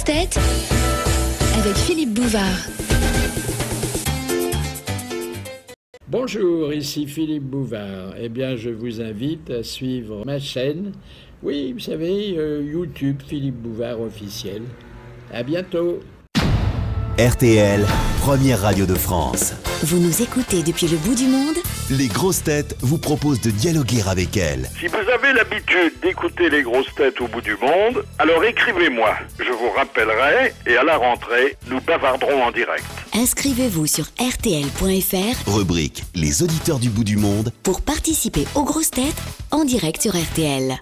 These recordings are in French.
têtes avec Philippe Bouvard. Bonjour, ici Philippe Bouvard. Eh bien, je vous invite à suivre ma chaîne. Oui, vous savez, YouTube Philippe Bouvard officiel. À bientôt. RTL, première radio de France. Vous nous écoutez depuis le bout du monde? Les grosses têtes vous proposent de dialoguer avec elles. Si vous avez l'habitude d'écouter les grosses têtes au bout du monde, alors écrivez-moi. Je vous rappellerai et à la rentrée, nous bavarderons en direct. Inscrivez-vous sur rtl.fr, Rubrique Les auditeurs du bout du monde. pour participer aux grosses têtes en direct sur RTL.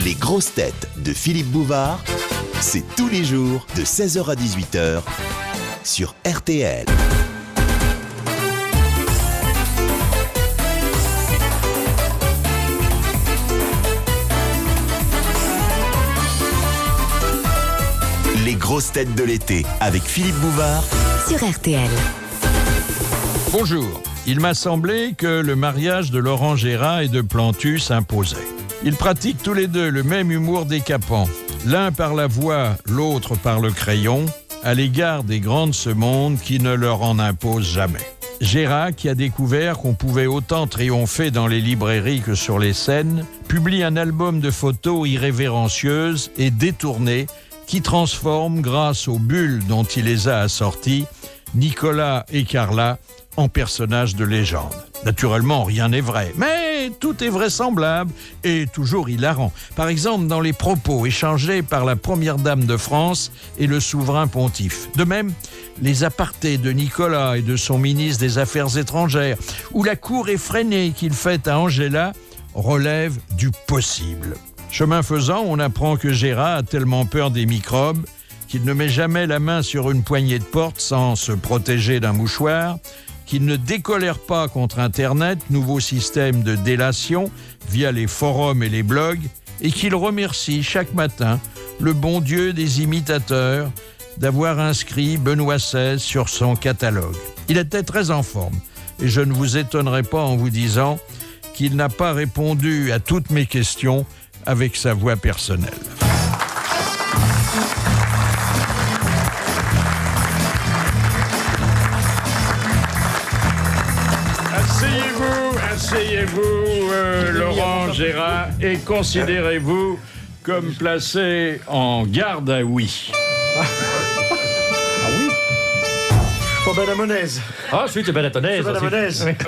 Les grosses têtes de Philippe Bouvard, c'est tous les jours de 16h à 18h sur RTL. Les grosses têtes de l'été avec Philippe Bouvard Sur RTL. Bonjour. Il m'a semblé que le mariage de Laurent Gérard et de Plantu s'imposait. Ils pratiquent tous les deux le même humour décapant, l'un par la voix, l'autre par le crayon, à l'égard des grands de ce monde qui ne leur en imposent jamais. Gérard, qui a découvert qu'on pouvait autant triompher dans les librairies que sur les scènes, publie un album de photos irrévérencieuses et détournées qui transforme, grâce aux bulles dont il les a assorties, Nicolas et Carla en personnages de légende. Naturellement, rien n'est vrai, mais tout est vraisemblable et toujours hilarant. Par exemple, dans les propos échangés par la première dame de France et le souverain pontife. De même, les apartés de Nicolas et de son ministre des Affaires étrangères, ou la cour effrénée qu'il fait à Angela, relèvent du possible. Chemin faisant, on apprend que Gérard a tellement peur des microbes qu'il ne met jamais la main sur une poignée de porte sans se protéger d'un mouchoir, qu'il ne décolère pas contre Internet, nouveau système de délation via les forums et les blogs, et qu'il remercie chaque matin le bon Dieu des imitateurs d'avoir inscrit Benoît XVI sur son catalogue. Il était très en forme, et je ne vous étonnerai pas en vous disant qu'il n'a pas répondu à toutes mes questions avec sa voix personnelle. Asseyez-vous, Laurent Gérard, et considérez-vous comme placé en garde à oui. Ah, c'est belle.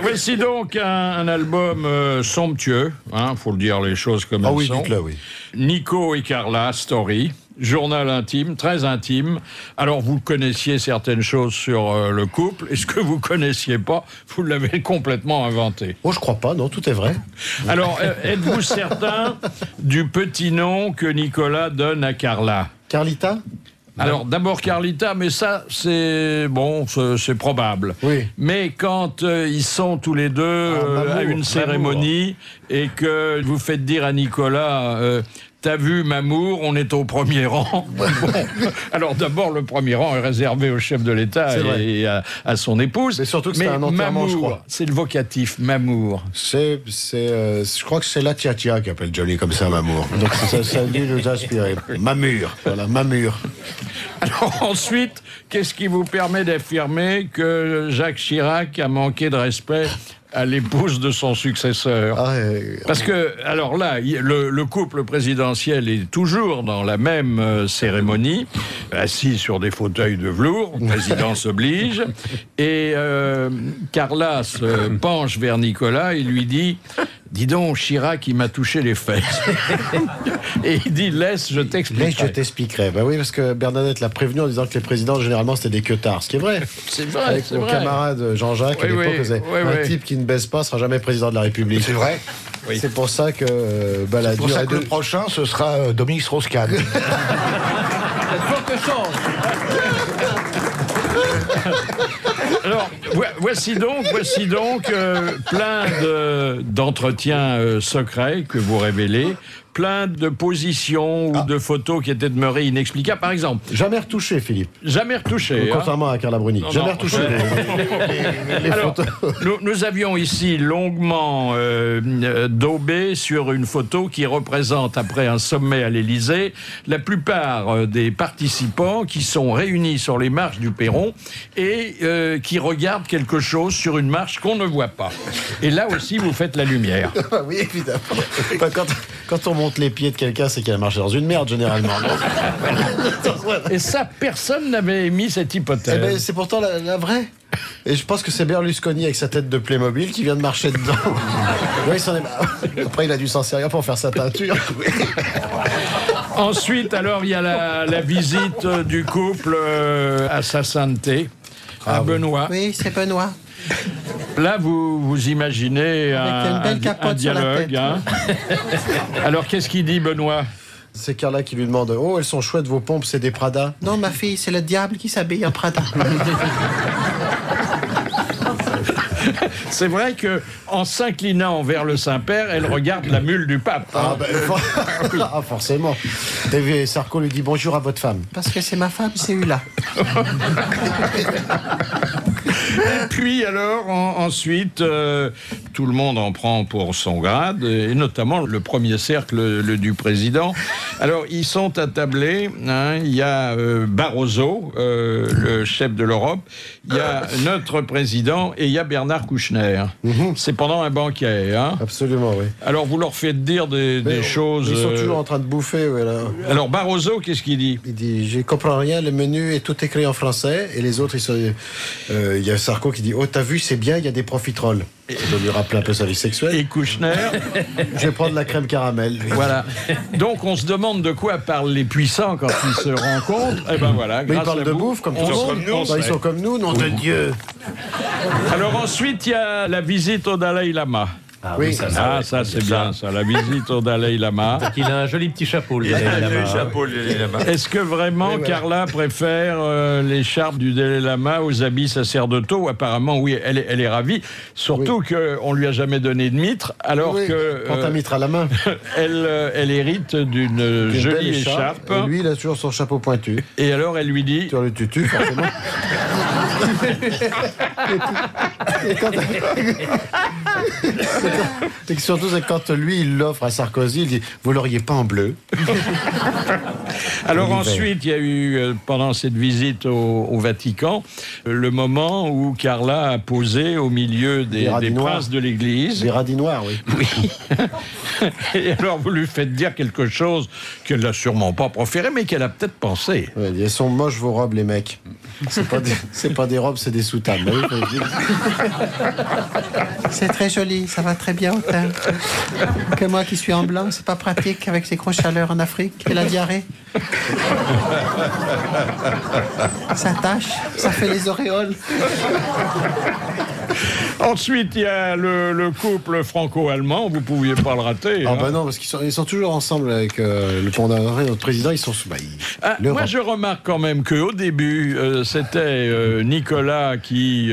Voici donc un album somptueux, faut le dire les choses comme elles sont. dites-le, oui. Nico et Carla, Story, journal intime, très intime. Alors, vous connaissiez certaines choses sur le couple, et ce que vous connaissiez pas, vous l'avez complètement inventé. Oh, je crois pas, non, tout est vrai. Alors, êtes-vous certain du petit nom que Nicolas donne à Carla? Carlita? Alors, d'abord Carlita, mais ça, c'est probable. Oui. Mais quand ils sont tous les deux à une cérémonie et que vous faites dire à Nicolas... T'as vu, Mamour, on est au premier rang. Bon. Alors d'abord, le premier rang est réservé au chef de l'État et à son épouse. Mais surtout que c'est un enterrement, je crois. C'est le vocatif, Mamour. Je crois que c'est la tia-tia qui appelle Johnny comme ça, Mamour. Donc ça a dû nous inspirer. Mamur, voilà, Mamur. Alors ensuite, qu'est-ce qui vous permet d'affirmer que Jacques Chirac a manqué de respect à l'épouse de son successeur? Parce que, alors là, le couple présidentiel est toujours dans la même cérémonie, assis sur des fauteuils de velours, présidence oblige, et Carla se penche vers Nicolas et lui dit... Dis donc, Chirac, il m'a touché les fesses. Et il dit, laisse, je t'expliquerai. Laisse, je t'expliquerai. Bah oui, parce que Bernadette l'a prévenu en disant que les présidents, généralement, c'était des queutards. Ce qui est vrai. C'est vrai, avec c'est mon vrai. camarade Jean-Jacques, à l'époque, disait, un type qui ne baisse pas sera jamais président de la République. C'est vrai. Oui. C'est pour ça que C'est pour ça que le prochain, ce sera Dominique Strauss-Kahn. Alors, voici donc plein d'entretiens secrets que vous révélez plein de positions ou de photos qui étaient demeurées inexplicables. Par exemple... Jamais retouché, Philippe. Jamais retouché. Contrairement à Carla Bruni. Jamais retouché les photos. Nous avions ici longuement daubé sur une photo qui représente, après un sommet à l'Élysée, la plupart des participants qui sont réunis sur les marches du perron et qui regardent quelque chose sur une marche qu'on ne voit pas. Et là aussi, vous faites la lumière. Oui, évidemment. Quand on monte les pieds de quelqu'un, c'est qu'elle a marché dans une merde, généralement. Et ça, personne n'avait émis cette hypothèse. Eh ben, c'est pourtant la vraie. Et je pense que c'est Berlusconi avec sa tête de Playmobil qui vient de marcher dedans. Oui, il s'en est marre. Après, il a dû s'en servir pour faire sa peinture. Ensuite, alors, il y a la visite du couple à sa sainteté, à Benoît. Oui, c'est Benoît. Là, vous imaginez un dialogue. Hein. Alors, qu'est-ce qu'il dit, Benoît ? C'est Carla qui lui demande « Oh, elles sont chouettes, vos pompes, c'est des Prada ?» Non, ma fille, c'est le diable qui s'habille en Prada. C'est vrai que en s'inclinant vers le Saint-Père, elle regarde la mule du pape. Hein. Forcément. Et Sarko lui dit bonjour à votre femme. Parce que c'est ma femme, c'est Ulla. Et puis alors, ensuite, tout le monde en prend pour son grade, et notamment le premier cercle du président. Alors, ils sont attablés, hein, il y a Barroso, le chef de l'Europe, il y a notre président, et il y a Bernard Kouchner. C'est pendant un banquet. Hein. Absolument, oui. Alors, vous leur faites dire des choses... Ils sont toujours en train de bouffer. Oui, là. Alors, Barroso, qu'est-ce qu'il dit ? Il dit, je comprends rien, le menu est tout écrit en français, et les autres, ils sont... Il y a Sarko qui dit, oh, t'as vu, c'est bien, il y a des profiteroles. Ça doit lui rappeler un peu sa vie sexuelle. Et Kouchner. Je vais prendre la crème caramel. Voilà. Donc on se demande de quoi parlent les puissants quand ils se rencontrent. Et ben voilà. Mais ils parlent de bouffe comme tout le monde. Ils sont comme nous, nom de Dieu. Alors ensuite, il y a la visite au Dalai Lama. Ah oui, ça c'est bien, ça, la visite au Dalai Lama. Il a un joli petit chapeau, le Dalai Lama. Est-ce que vraiment Carla préfère l'écharpe du Dalai Lama aux habits sacerdotaux ? Apparemment, oui, elle est ravie. Surtout qu'on ne lui a jamais donné de mitre, alors que... Prends ta mitre à la main. elle hérite d'une jolie écharpe. Et lui, il a toujours son chapeau pointu. Et alors, elle lui dit... Sur le tutu, forcément. Et surtout, c'est quand lui, il l'offre à Sarkozy, il dit « Vous l'auriez pas en bleu ?» Alors ensuite, il y a eu, pendant cette visite au Vatican, le moment où Carla a posé au milieu des princes de l'Église. Des radis noirs, oui. Oui. Et alors, vous lui faites dire quelque chose qu'elle n'a sûrement pas proféré, mais qu'elle a peut-être pensé. Ouais, elles sont moches, vos robes, les mecs. C'est pas des robes, c'est des soutanes. C'est très joli, ça va très bien au teint. Que moi qui suis en blanc, c'est pas pratique avec ces grosses chaleurs en Afrique et la diarrhée. Ça tâche, ça fait les auréoles. Ensuite, il y a le couple franco-allemand, vous ne pouviez pas le rater. Ah bah non, parce qu'ils sont toujours ensemble avec le notre président, ils sont... moi, je remarque quand même qu'au début, c'était Nicolas qui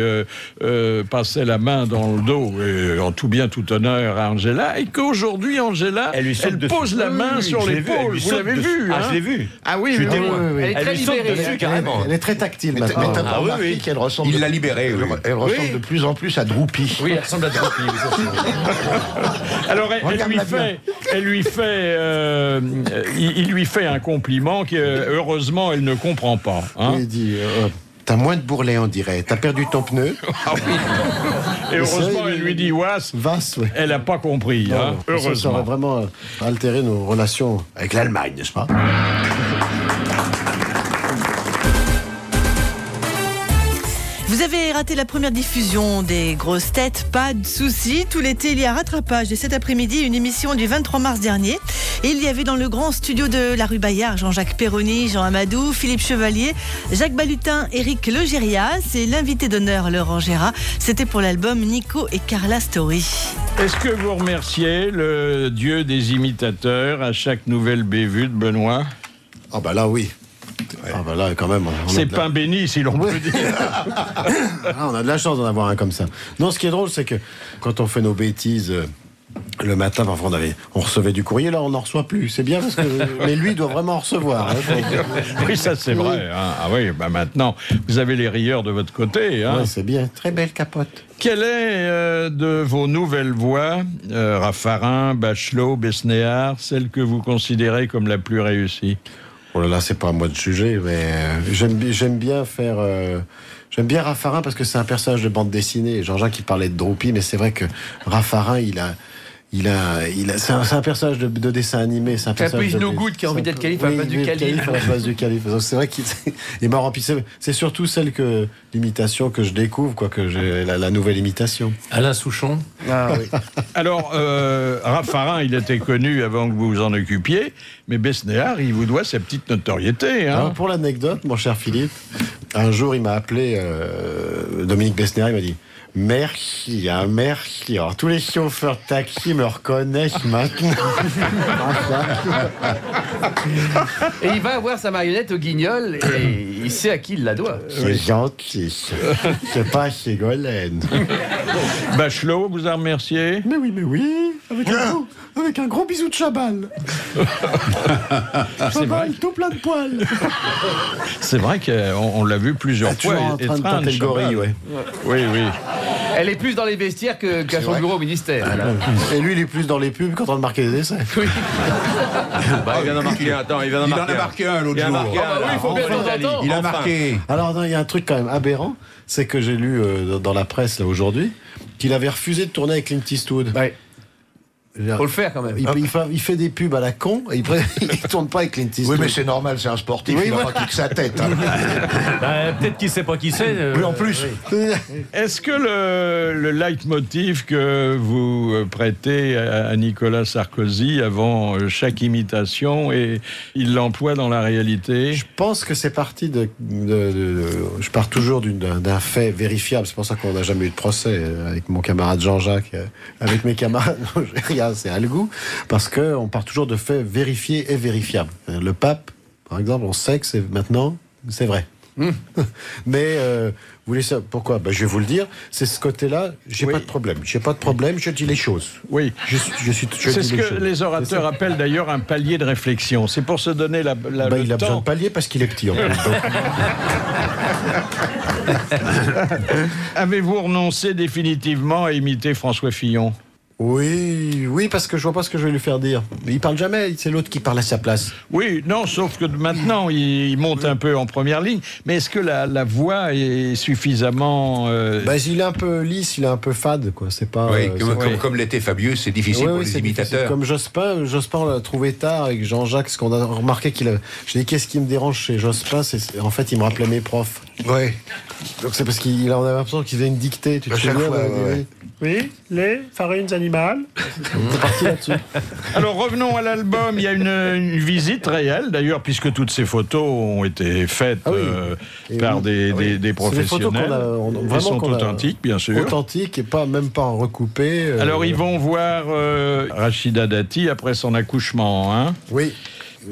passait la main dans le dos, et en tout bien, tout honneur à Angela, et qu'aujourd'hui, Angela, elle pose la main sur l'épaule. Vous l'avez vu, hein? Je l'ai vu. Ah oui, oui. Elle est très libérée. Dessus, carrément. Elle est très tactile maintenant. Mais t'as pas remarqué qu'elle ressemble... Il l'a libérée, oui. Elle ressemble de plus en plus à Droupi. Oui, elle ressemble à Droupi. Alors, il lui fait un compliment que, heureusement, elle ne comprend pas. Hein. Il dit... T'as moins de bourrelet, on dirait. T'as perdu ton pneu. Ah oui. Et heureusement, elle lui dit was. Oui. Elle n'a pas compris. Non, hein, heureusement. Ça aurait vraiment altéré nos relations avec l'Allemagne, n'est-ce pas? Vous avez raté la première diffusion des grosses têtes, pas de souci. Tout l'été, il y a rattrapage. Et cet après-midi, une émission du 23 mars dernier. Et il y avait dans le grand studio de la rue Bayard, Jean-Jacques Perroni, Jean Amadou, Philippe Chevalier, Jacques Balutin, Éric Legérias et l'invité d'honneur, Laurent Gérard. C'était pour l'album Nico et Carla Story. Est-ce que vous remerciez le dieu des imitateurs à chaque nouvelle bévue de Benoît? Ah bah là, oui. Ah bah là, quand même... C'est pain béni, si l'on peut dire. On a de la chance d'en avoir un comme ça. Non, ce qui est drôle, c'est que quand on fait nos bêtises Le matin, parfois, on recevait du courrier, là, on n'en reçoit plus. C'est bien parce que. Mais lui, il doit vraiment en recevoir. Oui, ça, c'est vrai. Hein. Ah oui, maintenant, vous avez les rieurs de votre côté. Hein. Oui, c'est bien. Très belle capote. Quelle est de vos nouvelles voix, Raffarin, Bachelot, Besnéard, celle que vous considérez comme la plus réussie? Oh là là, c'est pas à moi de juger, mais j'aime bien faire. J'aime bien Raffarin parce que c'est un personnage de bande dessinée. Jean-Jacques, il parlait de Droupy, mais c'est vrai que Raffarin, c'est un personnage de dessin animé. C'est un personnage de Good qui a envie d'être calife à la place du calife. À la place du calife. Donc c'est vrai qu'il est marrant. Puis c'est surtout l'imitation que je découvre, quoi, que j'ai la nouvelle imitation. Alain Souchon. Ah oui. Alors, Raffarin, il était connu avant que vous vous en occupiez, mais Besnéard, il vous doit sa petite notoriété. Hein. Alors, pour l'anecdote, mon cher Philippe, un jour, il m'a appelé, Dominique Besnéard, il m'a dit: merci, hein, merci. Alors, tous les chauffeurs de taxi me reconnaissent maintenant. Et il va avoir sa marionnette au Guignol et il sait à qui il la doit. C'est gentil. C'est pas chez Golène. Bachelot vous a remercié? Mais oui. Avec un gros bisou de Chabal. Chabal, tout plein de poils. C'est vrai qu'on l'a vu plusieurs fois. En train de tenter le gorille, ouais. Oui. Elle est plus dans les vestiaires qu'à son bureau au ministère. Et lui, il est plus dans les pubs qu'en train de marquer des essais. Oui. Il vient d'en marquer un. Attends, il en a marqué un l'autre jour. Il faut bien l'entendre. Il a marqué. Alors, non, il y a un truc quand même aberrant, c'est que j'ai lu dans la presse là aujourd'hui qu'il avait refusé de tourner avec Clint Eastwood. Ouais. Faut le faire quand même. Il fait des pubs à la con et il tourne pas avec Clint Eastwood. Oui, mais c'est normal, c'est un sportif, il n'a pas toute sa tête. Hein. Peut-être qu'il sait pas qui c'est. Oui, en plus. Oui. Est-ce que le leitmotiv que vous prêtez à Nicolas Sarkozy avant chaque imitation, et il l'emploie dans la réalité? Je pense que c'est parti je pars toujours d'un fait vérifiable. C'est pour ça qu'on n'a jamais eu de procès avec mon camarade Jean-Jacques, avec mes camarades. C'est à le goût, parce qu'on part toujours de faits vérifiés et vérifiables. Le pape, par exemple, on sait que c'est vrai. Mais vous voulez ça pourquoi? Je vais vous le dire. C'est ce côté-là. J'ai pas de problème. Je dis les choses. Oui. C'est ce que choses. Les orateurs appellent d'ailleurs un palier de réflexion. C'est pour se donner le il a temps. besoin de palier parce qu'il est petit. En plus, Avez-vous renoncé définitivement à imiter François Fillon? Oui, parce que je vois pas ce que je vais lui faire dire. Mais il parle jamais, c'est l'autre qui parle à sa place. Oui, non, sauf que maintenant, il monte un peu en première ligne. Mais est-ce que la voix est suffisamment... il est un peu lisse, il est un peu fade, quoi. C'est pas... Oui, comme l'était Fabius, c'est difficile pour les imitateurs. Comme Jospin, on l'a trouvé tard avec Jean-Jacques, ce qu'on a remarqué j'ai dit, qu'est-ce qui me dérange chez Jospin? En fait, il me rappelait mes profs. Oui. Donc c'est parce qu'il en avait l'impression qu'il faisait une dictée, tu te souviens? Oui, les farines animales. C'est parti là-dessus. Alors revenons à l'album. Il y a une visite réelle, d'ailleurs, puisque toutes ces photos ont été faites par des professionnels. Elles sont authentiques, bien sûr. Authentiques et même pas en recoupé. Alors ils vont voir Rachida Dati après son accouchement. Hein. Oui.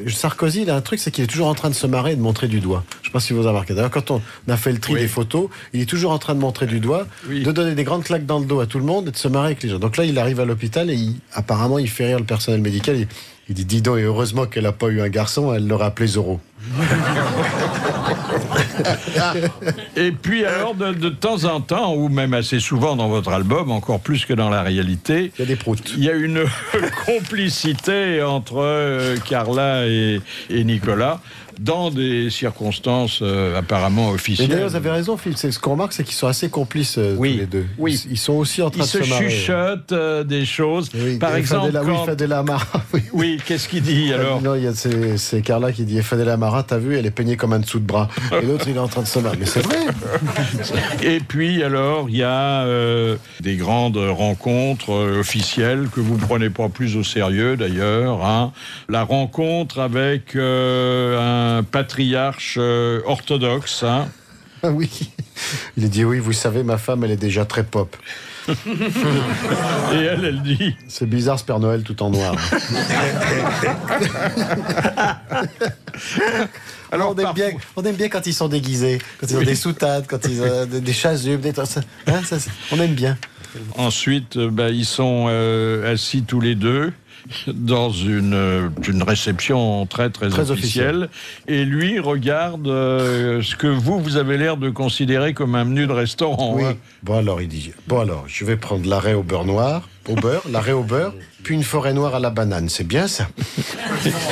Sarkozy, il a un truc, c'est qu'il est toujours en train de se marrer et de montrer du doigt. Je ne sais pas si vous avez remarqué. D'ailleurs, quand on a fait le tri des photos, il est toujours en train de montrer du doigt, de donner des grandes claques dans le dos à tout le monde et de se marrer avec les gens. Donc là, il arrive à l'hôpital et apparemment, il fait rire le personnel médical. Il dit, dis donc, et heureusement qu'elle n'a pas eu un garçon, elle l'aurait appelé Zorro. Et puis alors, de temps en temps, ou même assez souvent dans votre album, encore plus que dans la réalité, il y a des proutes. Il y a une complicité entre Carla et Nicolas dans des circonstances apparemment officielles. Et d'ailleurs, vous avez raison, Philippe. Ce qu'on remarque, c'est qu'ils sont assez complices tous les deux. Oui. Ils sont aussi en train de se marrer. Ils se chuchotent des choses. Oui, par exemple, Fadela Amara. Oui, qu'est-ce qu'il dit alors? Non, c'est Carla qui dit Fadela Amara, t'as vu, elle est peignée comme un dessous de bras. Et l'autre, il est en train de se marrer. Mais c'est vrai. Et puis alors, il y a des grandes rencontres officielles que vous prenez pas plus au sérieux d'ailleurs. Hein. La rencontre avec un patriarche orthodoxe. Hein. Ah oui. Il a dit oui, vous savez, ma femme, elle est déjà très pop. Et elle dit... C'est bizarre ce Père Noël tout en noir. Alors on aime bien quand ils sont déguisés, quand ils ont des soutades, quand ils ont des chasubles, on aime bien. Ensuite, ils sont assis tous les deux dans une réception très officielle. Et lui regarde ce que vous avez l'air de considérer comme un menu de restaurant. Oui. Hein. Bon alors, il dit, je vais prendre l'arrêt au beurre noir, l'arrêt au beurre, puis une forêt noire à la banane. C'est bien ça?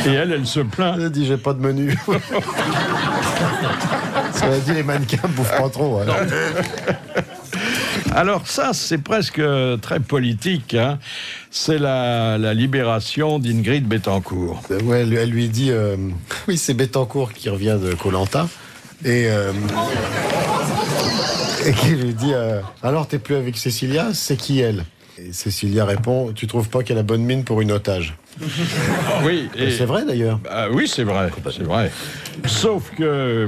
Et elle se plaint. Elle dit, j'ai pas de menu. Ça veut dire les mannequins bouffent pas trop. Hein. Alors ça, c'est presque très politique. Hein. C'est la libération d'Ingrid Betancourt. Ouais, elle lui dit, oui, c'est Betancourt qui revient de Koh-Lanta. Et qui lui dit, alors t'es plus avec Cécilia? C'est qui elle? Et Cécilia répond, tu trouves pas qu'elle a bonne mine pour une otage? Oui. Et c'est vrai d'ailleurs. Oui, c'est vrai. Sauf que,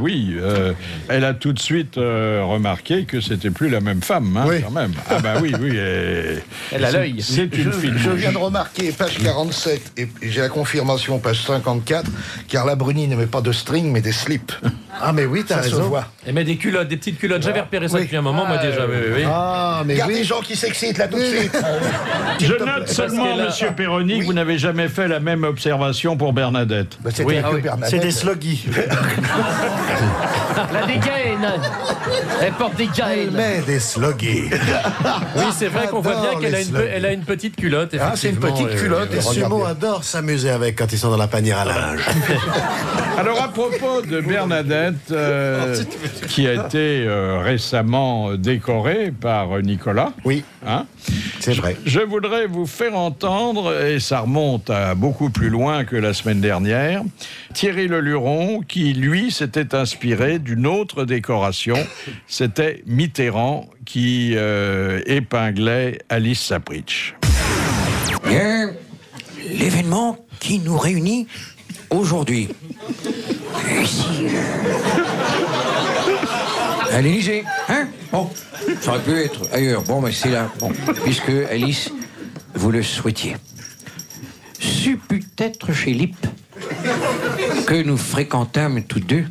elle a tout de suite remarqué que c'était plus la même femme, hein, quand même. Ah oui. Elle a l'œil. C'est une fille. Je viens de remarquer, page 47, et j'ai la confirmation, page 54, Carla Bruni ne met pas de string, mais des slips. Ah mais oui, t'as raison. Ça se voit. Elle met des culottes, des petites culottes. J'avais repéré ça depuis un moment, moi déjà. Oui. Ah, mais Regarde oui. des gens qui s'excitent là tout de suite. Je note seulement, monsieur Perroni, que vous n'avez jamais fait la même observation pour Bernadette. Bernadette. C'est des sloggies. La dégaine. Elle porte des gaines. Elle met des sloggies. Oui, c'est vrai qu'on voit bien qu'elle a une petite culotte. Ah, c'est une petite culotte. Les sumo adorent s'amuser avec quand ils sont dans la panière à linge. Alors, à propos de Bernadette, qui a été récemment décorée par Nicolas. Oui, hein, c'est vrai. Je voudrais vous faire entendre, et ça remonte à beaucoup plus loin que la semaine dernière, Thierry Leluron, qui, lui, s'était inspiré d'une autre décoration. C'était Mitterrand qui épinglait Alice Sapritch. Bien, l'événement qui nous réunit aujourd'hui. Ici. À l'Élysée, hein? Bon, ça aurait pu être ailleurs. Bon, mais c'est là. Bon, puisque Alice, vous le souhaitiez. C'eût pu être chez Lippe que nous fréquentâmes tous deux.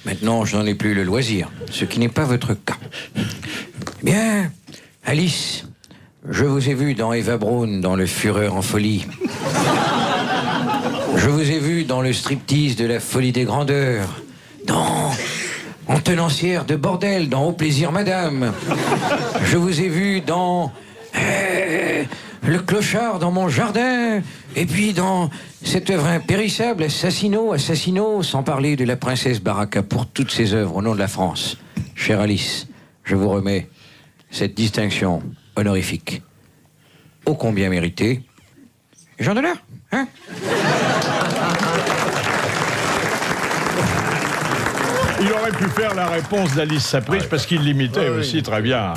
Maintenant, je n'en ai plus le loisir, ce qui n'est pas votre cas. Bien, Alice, je vous ai vu dans Eva Braun, dans Le Fureur en folie. Je vous ai vu dans le striptease de la folie des grandeurs, dans En tenancière de bordel, dans Au plaisir madame. Je vous ai vu dans Le clochard dans mon jardin, et puis dans cette œuvre impérissable, Assassino, sans parler de la princesse Baraka, pour toutes ces œuvres au nom de la France. Chère Alice, je vous remets cette distinction honorifique, ô combien méritée. Jean Delors, hein? Il aurait pu faire la réponse d'Alice Sapritch parce qu'il l'imitait aussi très bien.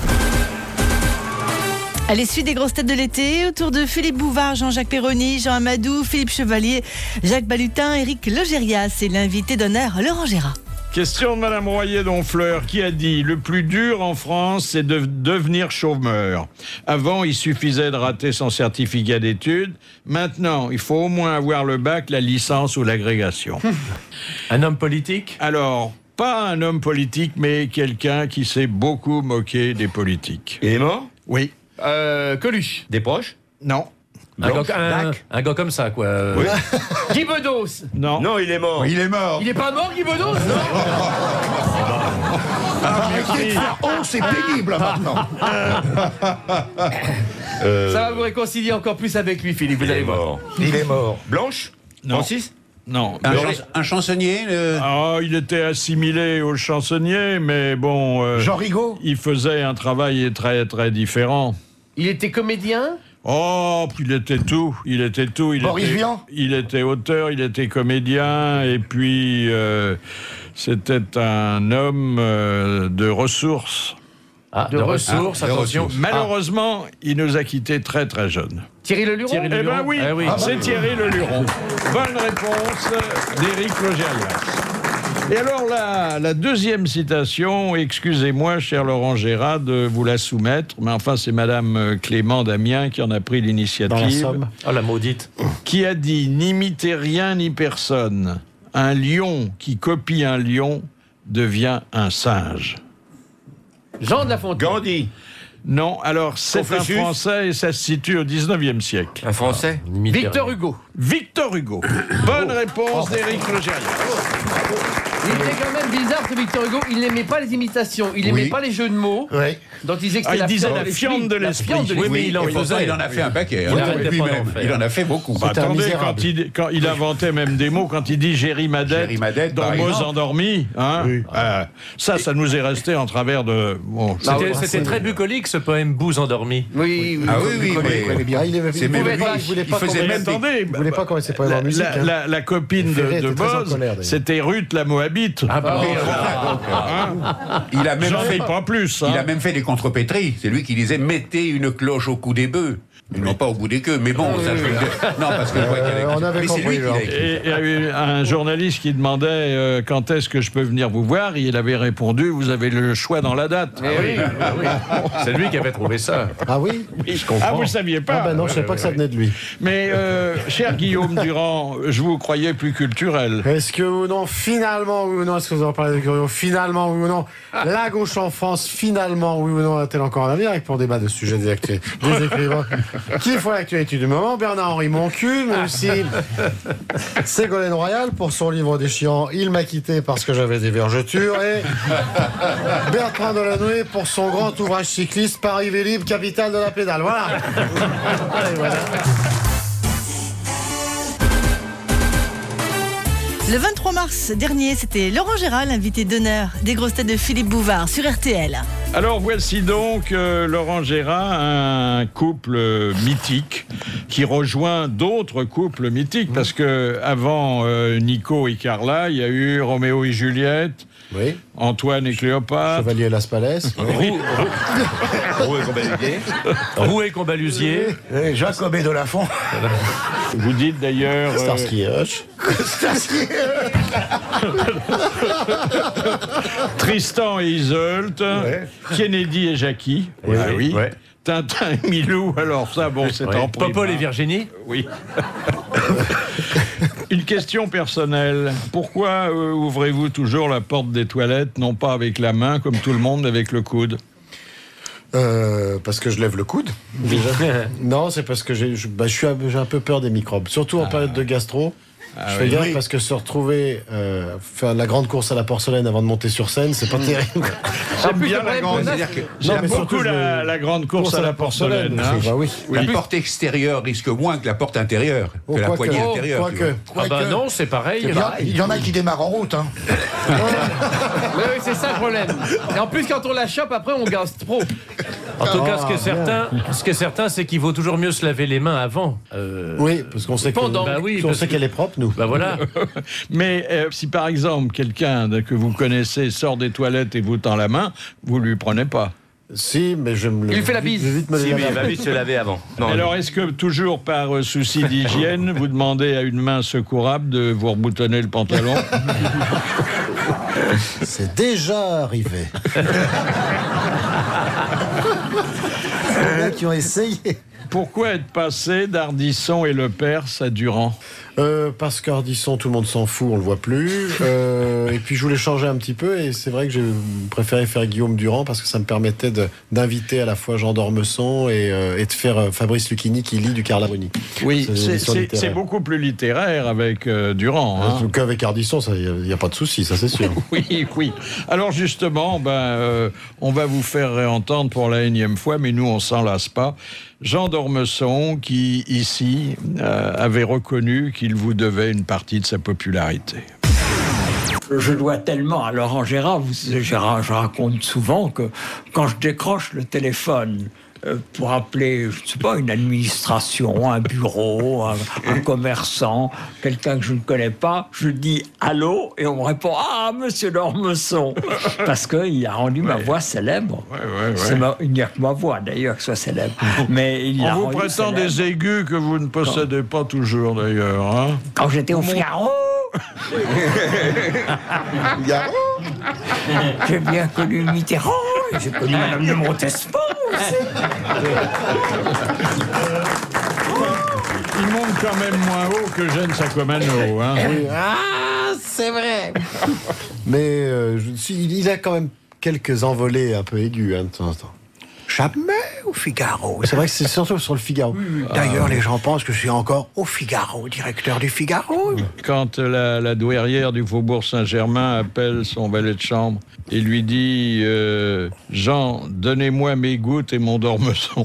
Allez, suite des grosses têtes de l'été, autour de Philippe Bouvard, Jean-Jacques Perroni, Jean Amadou, Philippe Chevalier, Jacques Balutin, Éric Logérias et l'invité d'honneur Laurent Gérard. Question de Madame Royer-Donfleur qui a dit « Le plus dur en France, c'est de devenir chômeur. Avant, il suffisait de rater son certificat d'études. Maintenant, il faut au moins avoir le bac, la licence ou l'agrégation. » Un homme politique? Alors, pas un homme politique, mais quelqu'un qui s'est beaucoup moqué des politiques. Il est mort? Oui. Coluche? Des proches? Non. Un gars comme ça, quoi. Oui. Guy Bedos? Non. Non, il est mort. Il est mort. Il est pas mort, Guy Bedos? Arrêtez de faire c'est pénible maintenant. Ça va vous réconcilier encore plus avec lui, Philippe, vous allez voir. Il est mort. Blanche? Non. Francis? Non. Un chansonnier Ah, il était assimilé au chansonnier, mais bon... Jean Rigaud? Il faisait un travail très, très différent. Il était comédien? Oh, il était tout. Boris Vian? Il était auteur, il était comédien, et puis c'était un homme de ressources. Ah, de ressources, attention. Malheureusement, il nous a quittés très très jeunes. Thierry Leluron? Eh ben oui, c'est Thierry Leluron. Bonne réponse d'Éric Logérias. Et alors la deuxième citation, excusez-moi, cher Laurent Gérard, de vous la soumettre, mais enfin c'est Madame Clément d'Amiens qui en a pris l'initiative. Dans la Somme. Oh, la maudite. Qui a dit « N'imitez rien ni personne. Un lion qui copie un lion devient un singe. » Jean de La Fontaine. Gandhi. Non, alors c'est un Confucius. Français et ça se situe au 19e siècle. Un Français Victor Hugo. Victor Hugo. Bonne réponse d'Éric Logérias. Il était quand même bizarre, ce Victor Hugo. Il n'aimait pas les imitations, il n'aimait pas les jeux de mots. Oui. Donc il disait que Ah, c'était il disait fiente la fiente de l'esprit. Oui, mais il en Et pourtant, faisait. il en a fait un paquet. Il hein. arrêtait Lui pas même. d'en faire. Il en a fait beaucoup. Bah, C'est un attendez, misérable. quand il inventait même des mots, quand il dit Gérimadette Gérimadette, dans par mots exemple. endormis, hein, ça nous est resté en travers de... Bon, C'était très bucolique ce poème Bouse endormi. Oui, Ah oui, mais Ah, il c'est même lui. il voulait pas Il faisait qu'on- même attendez, il voulait pas qu'on ait ses poèmes en musique. hein. la copine Ferré de était très en Bose, colère, d'ailleurs. c'était Ruth la Moabite. Ah bah, il a même J'en fait ai pas plus. Il hein. a même fait des contrepétries. C'est lui qui disait mettez une cloche au cou des bœufs. Et non pas au bout des queues. Mais bon, ça je veux dire. Non, parce que je vois qu'il y a des- on avait mais c'est compris, lui qui genre. l'a écrit. Et il y a eu un journaliste qui demandait quand est-ce que je peux venir vous voir. Et il avait répondu, vous avez le choix dans la date. c'est lui qui avait trouvé ça. Ah oui Ah, vous ne saviez pas. Ah ben non, je savais pas que ça venait de lui. Mais, cher Guillaume Durand, je vous croyais plus culturel. Est-ce que ou non, finalement, oui ou non, est-ce que vous en parlez de Curio, finalement, oui ou non, la gauche en France, finalement, oui ou non, a-t-elle encore un avenir avec pour débat de ce sujet des écrivains qui font l'actualité du moment? Bernard-Henri Moncul, mais aussi Ségolène Royal pour son livre déchirant Il m'a quitté parce que j'avais des vergetures, et Bertrand Delanoë pour son grand ouvrage cycliste Paris Vélib, capitale de la pédale. Voilà. Allez, voilà. Le 23 mars dernier, c'était Laurent Gérard, l'invité d'honneur des grosses têtes de Philippe Bouvard sur RTL. Alors voici donc Laurent Gérard, un couple mythique qui rejoint d'autres couples mythiques, parce que avant Nico et Carla, il y a eu Roméo et Juliette, Oui. Antoine et Cléopâtre, Chevalier Las Palais. Roux et Combalusier. Jacob et de la Font. Vous dites d'ailleurs Starsky Hutch. Tristan et Isolde, Kennedy et Jackie, ah oui. Ouais. Tintin et Milou, alors ça, bon, c'est en prime. Popol et Virginie. Oui. Une question personnelle. Pourquoi ouvrez-vous toujours la porte des toilettes, non pas avec la main, comme tout le monde, avec le coude? Parce que je lève le coude. Déjà. Non, c'est parce que j'ai un peu peur des microbes. Surtout en période de gastro. Je fais gaffe parce que se retrouver faire la grande course à la porcelaine avant de monter sur scène, c'est pas terrible. J'aime bien la grande. J'aime beaucoup la grande course à la porcelaine. Hein. Bah oui. La porte extérieure risque moins que la porte intérieure, que la poignée intérieure. tu vois. Ah bah non, c'est pareil. Il y en a qui démarrent en route. Hein. Oui, c'est ça le problème. Et en plus, quand on la chope, après, on gastro. En tout cas, ce qui est certain, c'est qu'il vaut toujours mieux se laver les mains avant. Oui, parce qu'on sait Pendant. Bah oui, on parce sait qu'elle est propre, nous. Bah voilà. Mais si par exemple quelqu'un que vous connaissez sort des toilettes et vous tend la main, vous lui prenez pas. Si, mais je me le. Il fait la bise. Je vais vite me Si, le mais il laver. va vite se laver avant. Non, Alors est-ce que toujours par souci d'hygiène, vous demandez à une main secourable de vous reboutonner le pantalon? C'est déjà arrivé. Il y en a qui ont essayé. Pourquoi être passé d'Ardisson et Le Perse à Durand? Parce qu'Ardisson, tout le monde s'en fout, on le voit plus. Et puis je voulais changer un petit peu, et c'est vrai que j'ai préféré faire Guillaume Durand parce que ça me permettait d'inviter à la fois Jean d'Ormesson et de faire Fabrice Lucchini qui lit du Carla Bruni. Oui, C'est c'est beaucoup plus littéraire avec Durand. En tout cas, avec Ardisson, il n'y a pas de souci, ça c'est sûr. Oui, oui. Alors justement, on va vous faire réentendre pour la énième fois, mais nous on s'en lasse pas. Jean d'Ormesson, qui ici avait reconnu qu'il vous devait une partie de sa popularité. Je dois tellement à Laurent Gérard, je raconte souvent que quand je décroche le téléphone pour appeler, je ne sais pas, une administration, un bureau, un commerçant, quelqu'un que je ne connais pas, je dis allô et on me répond ah monsieur d'Ormesson, parce qu'il a rendu ma voix célèbre. Il n'y a que ma voix d'ailleurs qui soit célèbre. Mais il On vous prétend des aigus que vous ne possédez pas toujours d'ailleurs. Hein. Quand j'étais au Figaro. J'ai bien connu Mitterrand, et j'ai connu Madame de Montespan aussi. Il monte quand même moins haut que Jeanne Sacomano. Hein. Oui. Ah, c'est vrai. Mais il a quand même quelques envolées un peu aiguës hein, de temps en temps. Jamais au Figaro. C'est vrai que c'est surtout sur le Figaro. D'ailleurs, les gens pensent que je suis encore au Figaro, directeur du Figaro. Quand la douairière du Faubourg Saint-Germain appelle son valet de chambre et lui dit Jean, donnez-moi mes gouttes et mon dormeçon.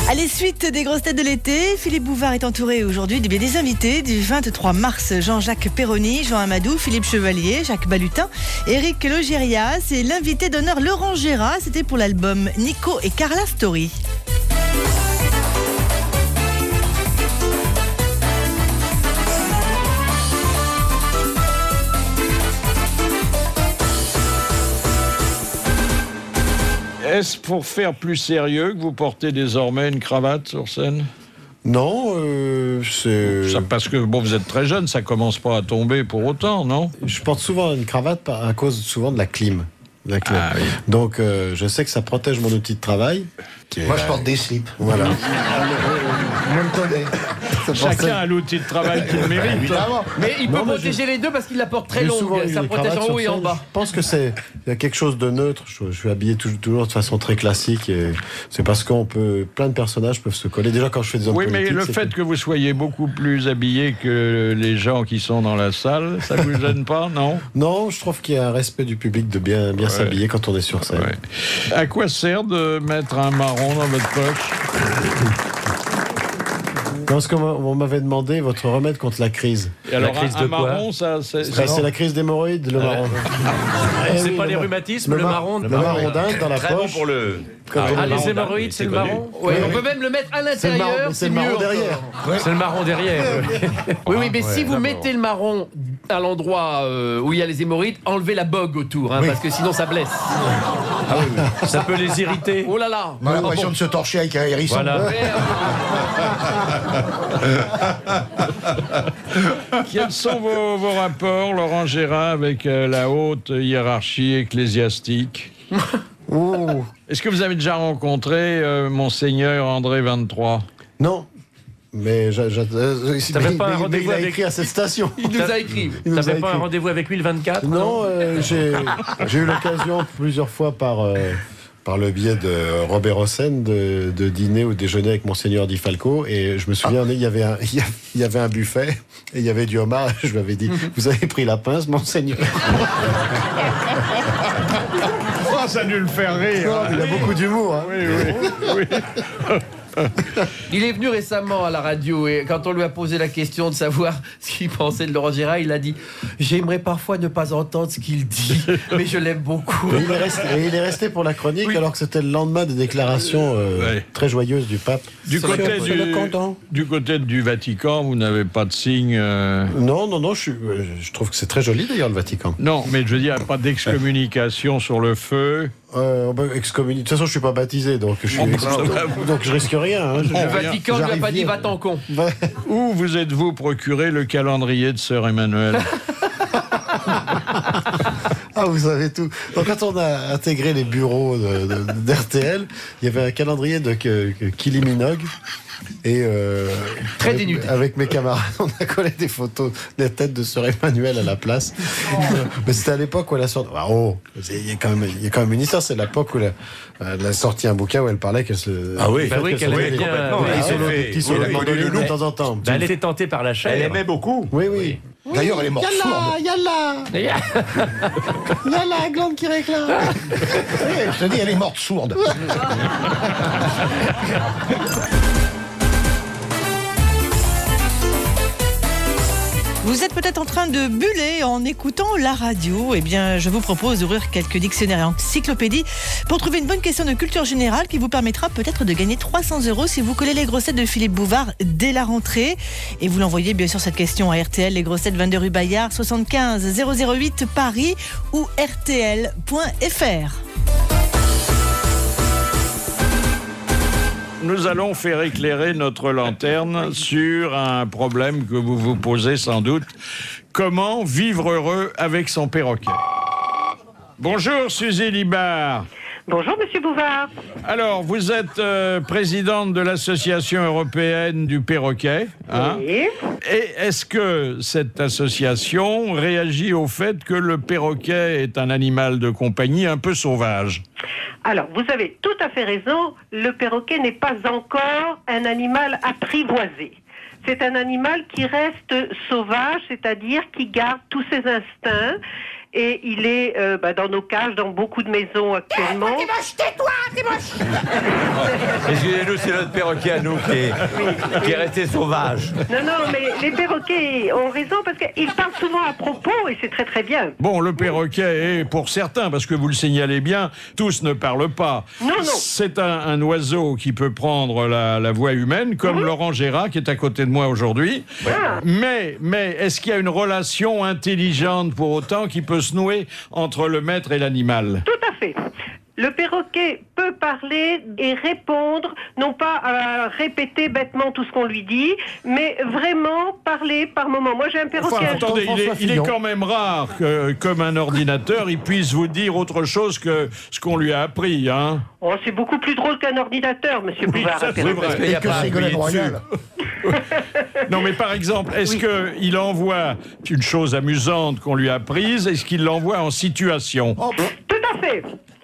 Allez, suite des grosses têtes de l'été, Philippe Bouvard est entouré aujourd'hui des invités du 23 mars. Jean-Jacques Perroni, Jean Amadou, Philippe Chevalier, Jacques Balutin, Éric Logérias et l'invité d'honneur Laurent Gérard. C'était pour l'album Nico et Carla Story. Est-ce pour faire plus sérieux que vous portez désormais une cravate sur scène? Non, c'est... Parce que bon, vous êtes très jeune, ça commence pas à tomber pour autant, non? Je porte souvent une cravate à cause souvent de la clim. Ah, oui. Donc, je sais que ça protège mon outil de travail. Moi, je porte des slips. Voilà. Chacun a l'outil de travail qu'il mérite. Évidemment. Mais il peut protéger les deux parce qu'il la porte très longue. Ça protège en haut et en bas. Je pense que il y a quelque chose de neutre. Je suis habillé toujours de façon très classique. Et c'est parce plein de personnages peuvent se coller. Déjà, quand je fais des hommes politiques... Oui, mais le fait que vous soyez beaucoup plus habillé que les gens qui sont dans la salle, ça vous gêne pas, non? Non, je trouve qu'il y a un respect du public de bien s'habiller quand on est sur scène. Ouais. À quoi sert de mettre un marron dans votre poche? Parce qu'on m'avait demandé votre remède contre la crise. Et alors, la crise de marron, ça, c'est la crise d'hémorroïdes, le marron. C'est pas les rhumatismes, le marron. Le marron d'Inde dans la très poche. Bon pour le... les hémorroïdes, c'est le marron. Oui, on peut même le mettre à l'intérieur. C'est le marron derrière. C'est le marron derrière. Oui, mais si vous mettez le marron à l'endroit où il y a les hémorroïdes, enlevez la bogue autour, parce que sinon ça blesse. Ah oui. Ça peut les irriter. Oh là là. On a l'impression de se torcher avec un hérisson. Voilà. Quels sont vos rapports, Laurent Gérard, avec la haute hiérarchie ecclésiastique? Est-ce que vous avez déjà rencontré Monseigneur André 23? Non. Mais il a écrit à cette station. Il nous a écrit. Tu n'avais pas un rendez-vous avec lui le 24? Non, j'ai eu l'occasion plusieurs fois par le biais de Robert Hossein de dîner ou déjeuner avec Monseigneur Di Falco. Et je me souviens, il y avait un buffet et il y avait du homard. Je lui avais dit, vous avez pris la pince, Monseigneur? Ça a dû le faire rire. Il a beaucoup d'humour. Hein. Oui. Il est venu récemment à la radio et quand on lui a posé la question de savoir ce qu'il pensait de Laurent Gérard, il a dit « J'aimerais parfois ne pas entendre ce qu'il dit, mais je l'aime beaucoup. » Il est resté pour la chronique alors que c'était le lendemain des déclarations très joyeuses du pape. Du côté du Vatican, vous n'avez pas de signe Non, je trouve que c'est très joli d'ailleurs le Vatican. Non, mais je veux dire, pas d'excommunication sur le feu. De toute façon, je suis pas baptisé, donc je risque rien. Hein. Le Vatican ne lui a pas dit va-t'en con. Où vous êtes-vous procuré le calendrier de Sœur Emmanuel? Vous savez tout. Donc, quand on a intégré les bureaux d'RTL, il y avait un calendrier de Kylie Minogue. Et très dénudé. Avec mes camarades, on a collé des photos des têtes de Sœur Emmanuel à la place. Mais c'était à l'époque où elle a sorti. Il y a quand même une histoire. C'est l'époque où elle a sorti un bouquin où elle parlait qu'elle se. Qu'elle aimait bien. Sur la mandoline de temps en temps. Elle était tentée par la chair. Elle aimait beaucoup. Oui. D'ailleurs, elle est morte sourde. Yalla, glande qui réclame. Je te dis, elle est morte sourde. Vous êtes peut-être en train de buller en écoutant la radio. Eh bien, je vous propose d'ouvrir quelques dictionnaires et encyclopédies pour trouver une bonne question de culture générale qui vous permettra peut-être de gagner 300 € si vous collez les grossettes de Philippe Bouvard dès la rentrée. Et vous l'envoyez bien sûr cette question à RTL, les grossettes 22 rue Bayard, 75 008 Paris ou rtl.fr. Nous allons faire éclairer notre lanterne sur un problème que vous vous posez sans doute. Comment vivre heureux avec son perroquet? Bonjour, Suzy Libard. Bonjour, Monsieur Bouvard. Alors, vous êtes présidente de l'Association européenne du perroquet. Hein? Oui. Et est-ce que cette association réagit au fait que le perroquet est un animal de compagnie un peu sauvage? Alors, vous avez tout à fait raison. Le perroquet n'est pas encore un animal apprivoisé. C'est un animal qui reste sauvage, c'est-à-dire qui garde tous ses instincts. Et il est dans nos cages, dans beaucoup de maisons actuellement. T'es moche, tais-toi, t'es moche. Excusez-nous, c'est notre perroquet à nous qui est resté sauvage. Non, mais les perroquets ont raison parce qu'ils parlent souvent à propos et c'est très très bien. Bon, le perroquet est pour certains, parce que vous le signalez bien, tous ne parlent pas. Non. C'est un oiseau qui peut prendre la voix humaine, comme Laurent Gérard, qui est à côté de moi aujourd'hui. Ah. Mais est-ce qu'il y a une relation intelligente pour autant qui peut se nouer entre le maître et l'animal? Tout à fait. Le perroquet peut parler et répondre, non pas à répéter bêtement tout ce qu'on lui dit, mais vraiment parler par moment. Moi, j'ai un perroquet... Enfin, attendez, il est quand même rare que, comme un ordinateur, il puisse vous dire autre chose que ce qu'on lui a appris, hein? Oh, c'est beaucoup plus drôle qu'un ordinateur, Monsieur Bouvard. Ça, c'est vrai. Parce qu'il n'y a pas Ségolène Royal. Non, mais par exemple, est-ce qu'il envoie une chose amusante qu'on lui a apprise? Est-ce qu'il l'envoie en situation? Tout à fait.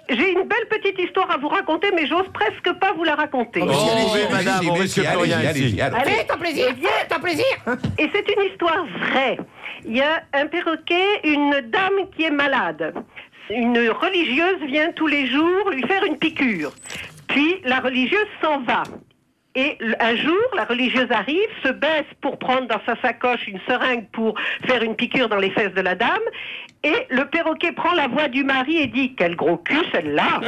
J'ai une belle petite histoire à vous raconter, mais j'ose presque pas vous la raconter. Oui, madame, on risque plus rien ici. Allez, ton plaisir, viens, ton plaisir. Et c'est une histoire vraie. Il y a un perroquet, une dame qui est malade. Une religieuse vient tous les jours lui faire une piqûre. Puis la religieuse s'en va. Et un jour, la religieuse arrive, se baisse pour prendre dans sa sacoche une seringue pour faire une piqûre dans les fesses de la dame. Et le perroquet prend la voix du mari et dit « Quel gros cul, celle-là !»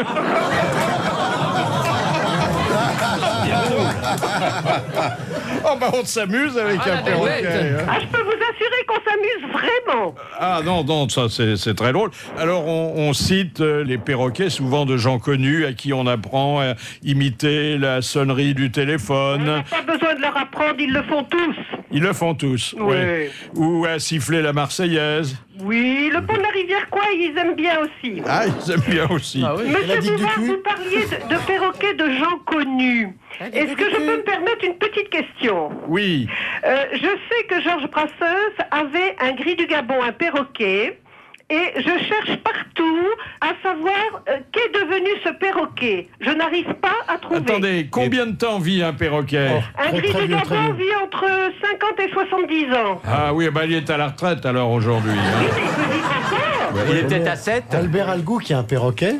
Oh bah on s'amuse avec un perroquet. Hein. Ah, je peux vous assurer qu'on s'amuse vraiment. Ah non, ça c'est très drôle. Alors on cite les perroquets, souvent de gens connus à qui on apprend à imiter la sonnerie du téléphone. On n'a pas besoin de leur apprendre, ils le font tous. Ils le font tous, oui. Ou à siffler la Marseillaise. Oui, le pont de la rivière quoi, ils aiment bien aussi. Ah, ils aiment bien aussi. Ah, oui. Monsieur Bouvard, vous parliez de perroquets de gens connus. Est-ce que je peux me permettre une petite question? Oui. Je sais que Georges Brassens avait un gris du Gabon, un perroquet. Et je cherche partout à savoir qu'est devenu ce perroquet. Je n'arrive pas à trouver. Attendez, combien de temps vit un perroquet? Un gris du Gabon vit entre 50 et 70 ans. Ah oui, bah, il est à la retraite alors aujourd'hui. Hein. Oui, mais il peut vivre encore. Il est peut-être à 7. Albert Algou, qui est un perroquet,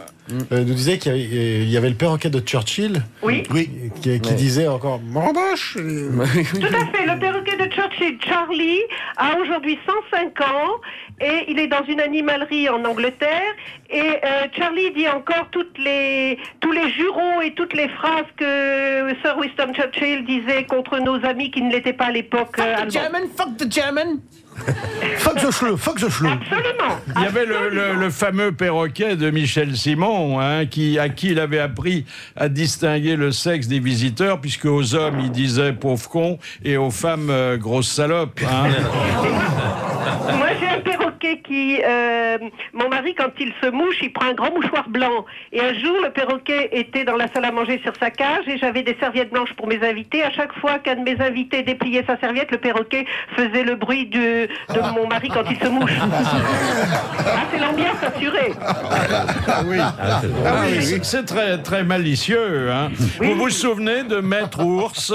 nous disait qu'il y avait le perroquet de Churchill. Oui. Qui disait encore Morbache. Tout à fait. Le perroquet de Churchill, Charlie, a aujourd'hui 105 ans et il est dans une animalerie en Angleterre. Et Charlie dit encore tous les jurons et toutes les phrases que Sir Winston Churchill disait contre nos amis qui ne l'étaient pas à l'époque allemands. Fuck the German. Fuck the schleu, fuck the schleu. Absolument. Il y avait le fameux perroquet de Michel Simon, hein, à qui il avait appris à distinguer le sexe des visiteurs, puisque aux hommes, il disait pauvre con, et aux femmes, grosse salope. Hein. Moi, j'ai un perroquet qui... mon mari, quand il se mouche, il prend un grand mouchoir blanc. Et un jour, le perroquet était dans la salle à manger sur sa cage, et j'avais des serviettes blanches pour mes invités. À chaque fois qu'un de mes invités dépliait sa serviette, le perroquet faisait le bruit de mon mari quand il se mouche. Ah, c'est l'ambiance assurée. Oui, c'est très, très malicieux. Hein. Oui. Vous vous souvenez de Maître Ours,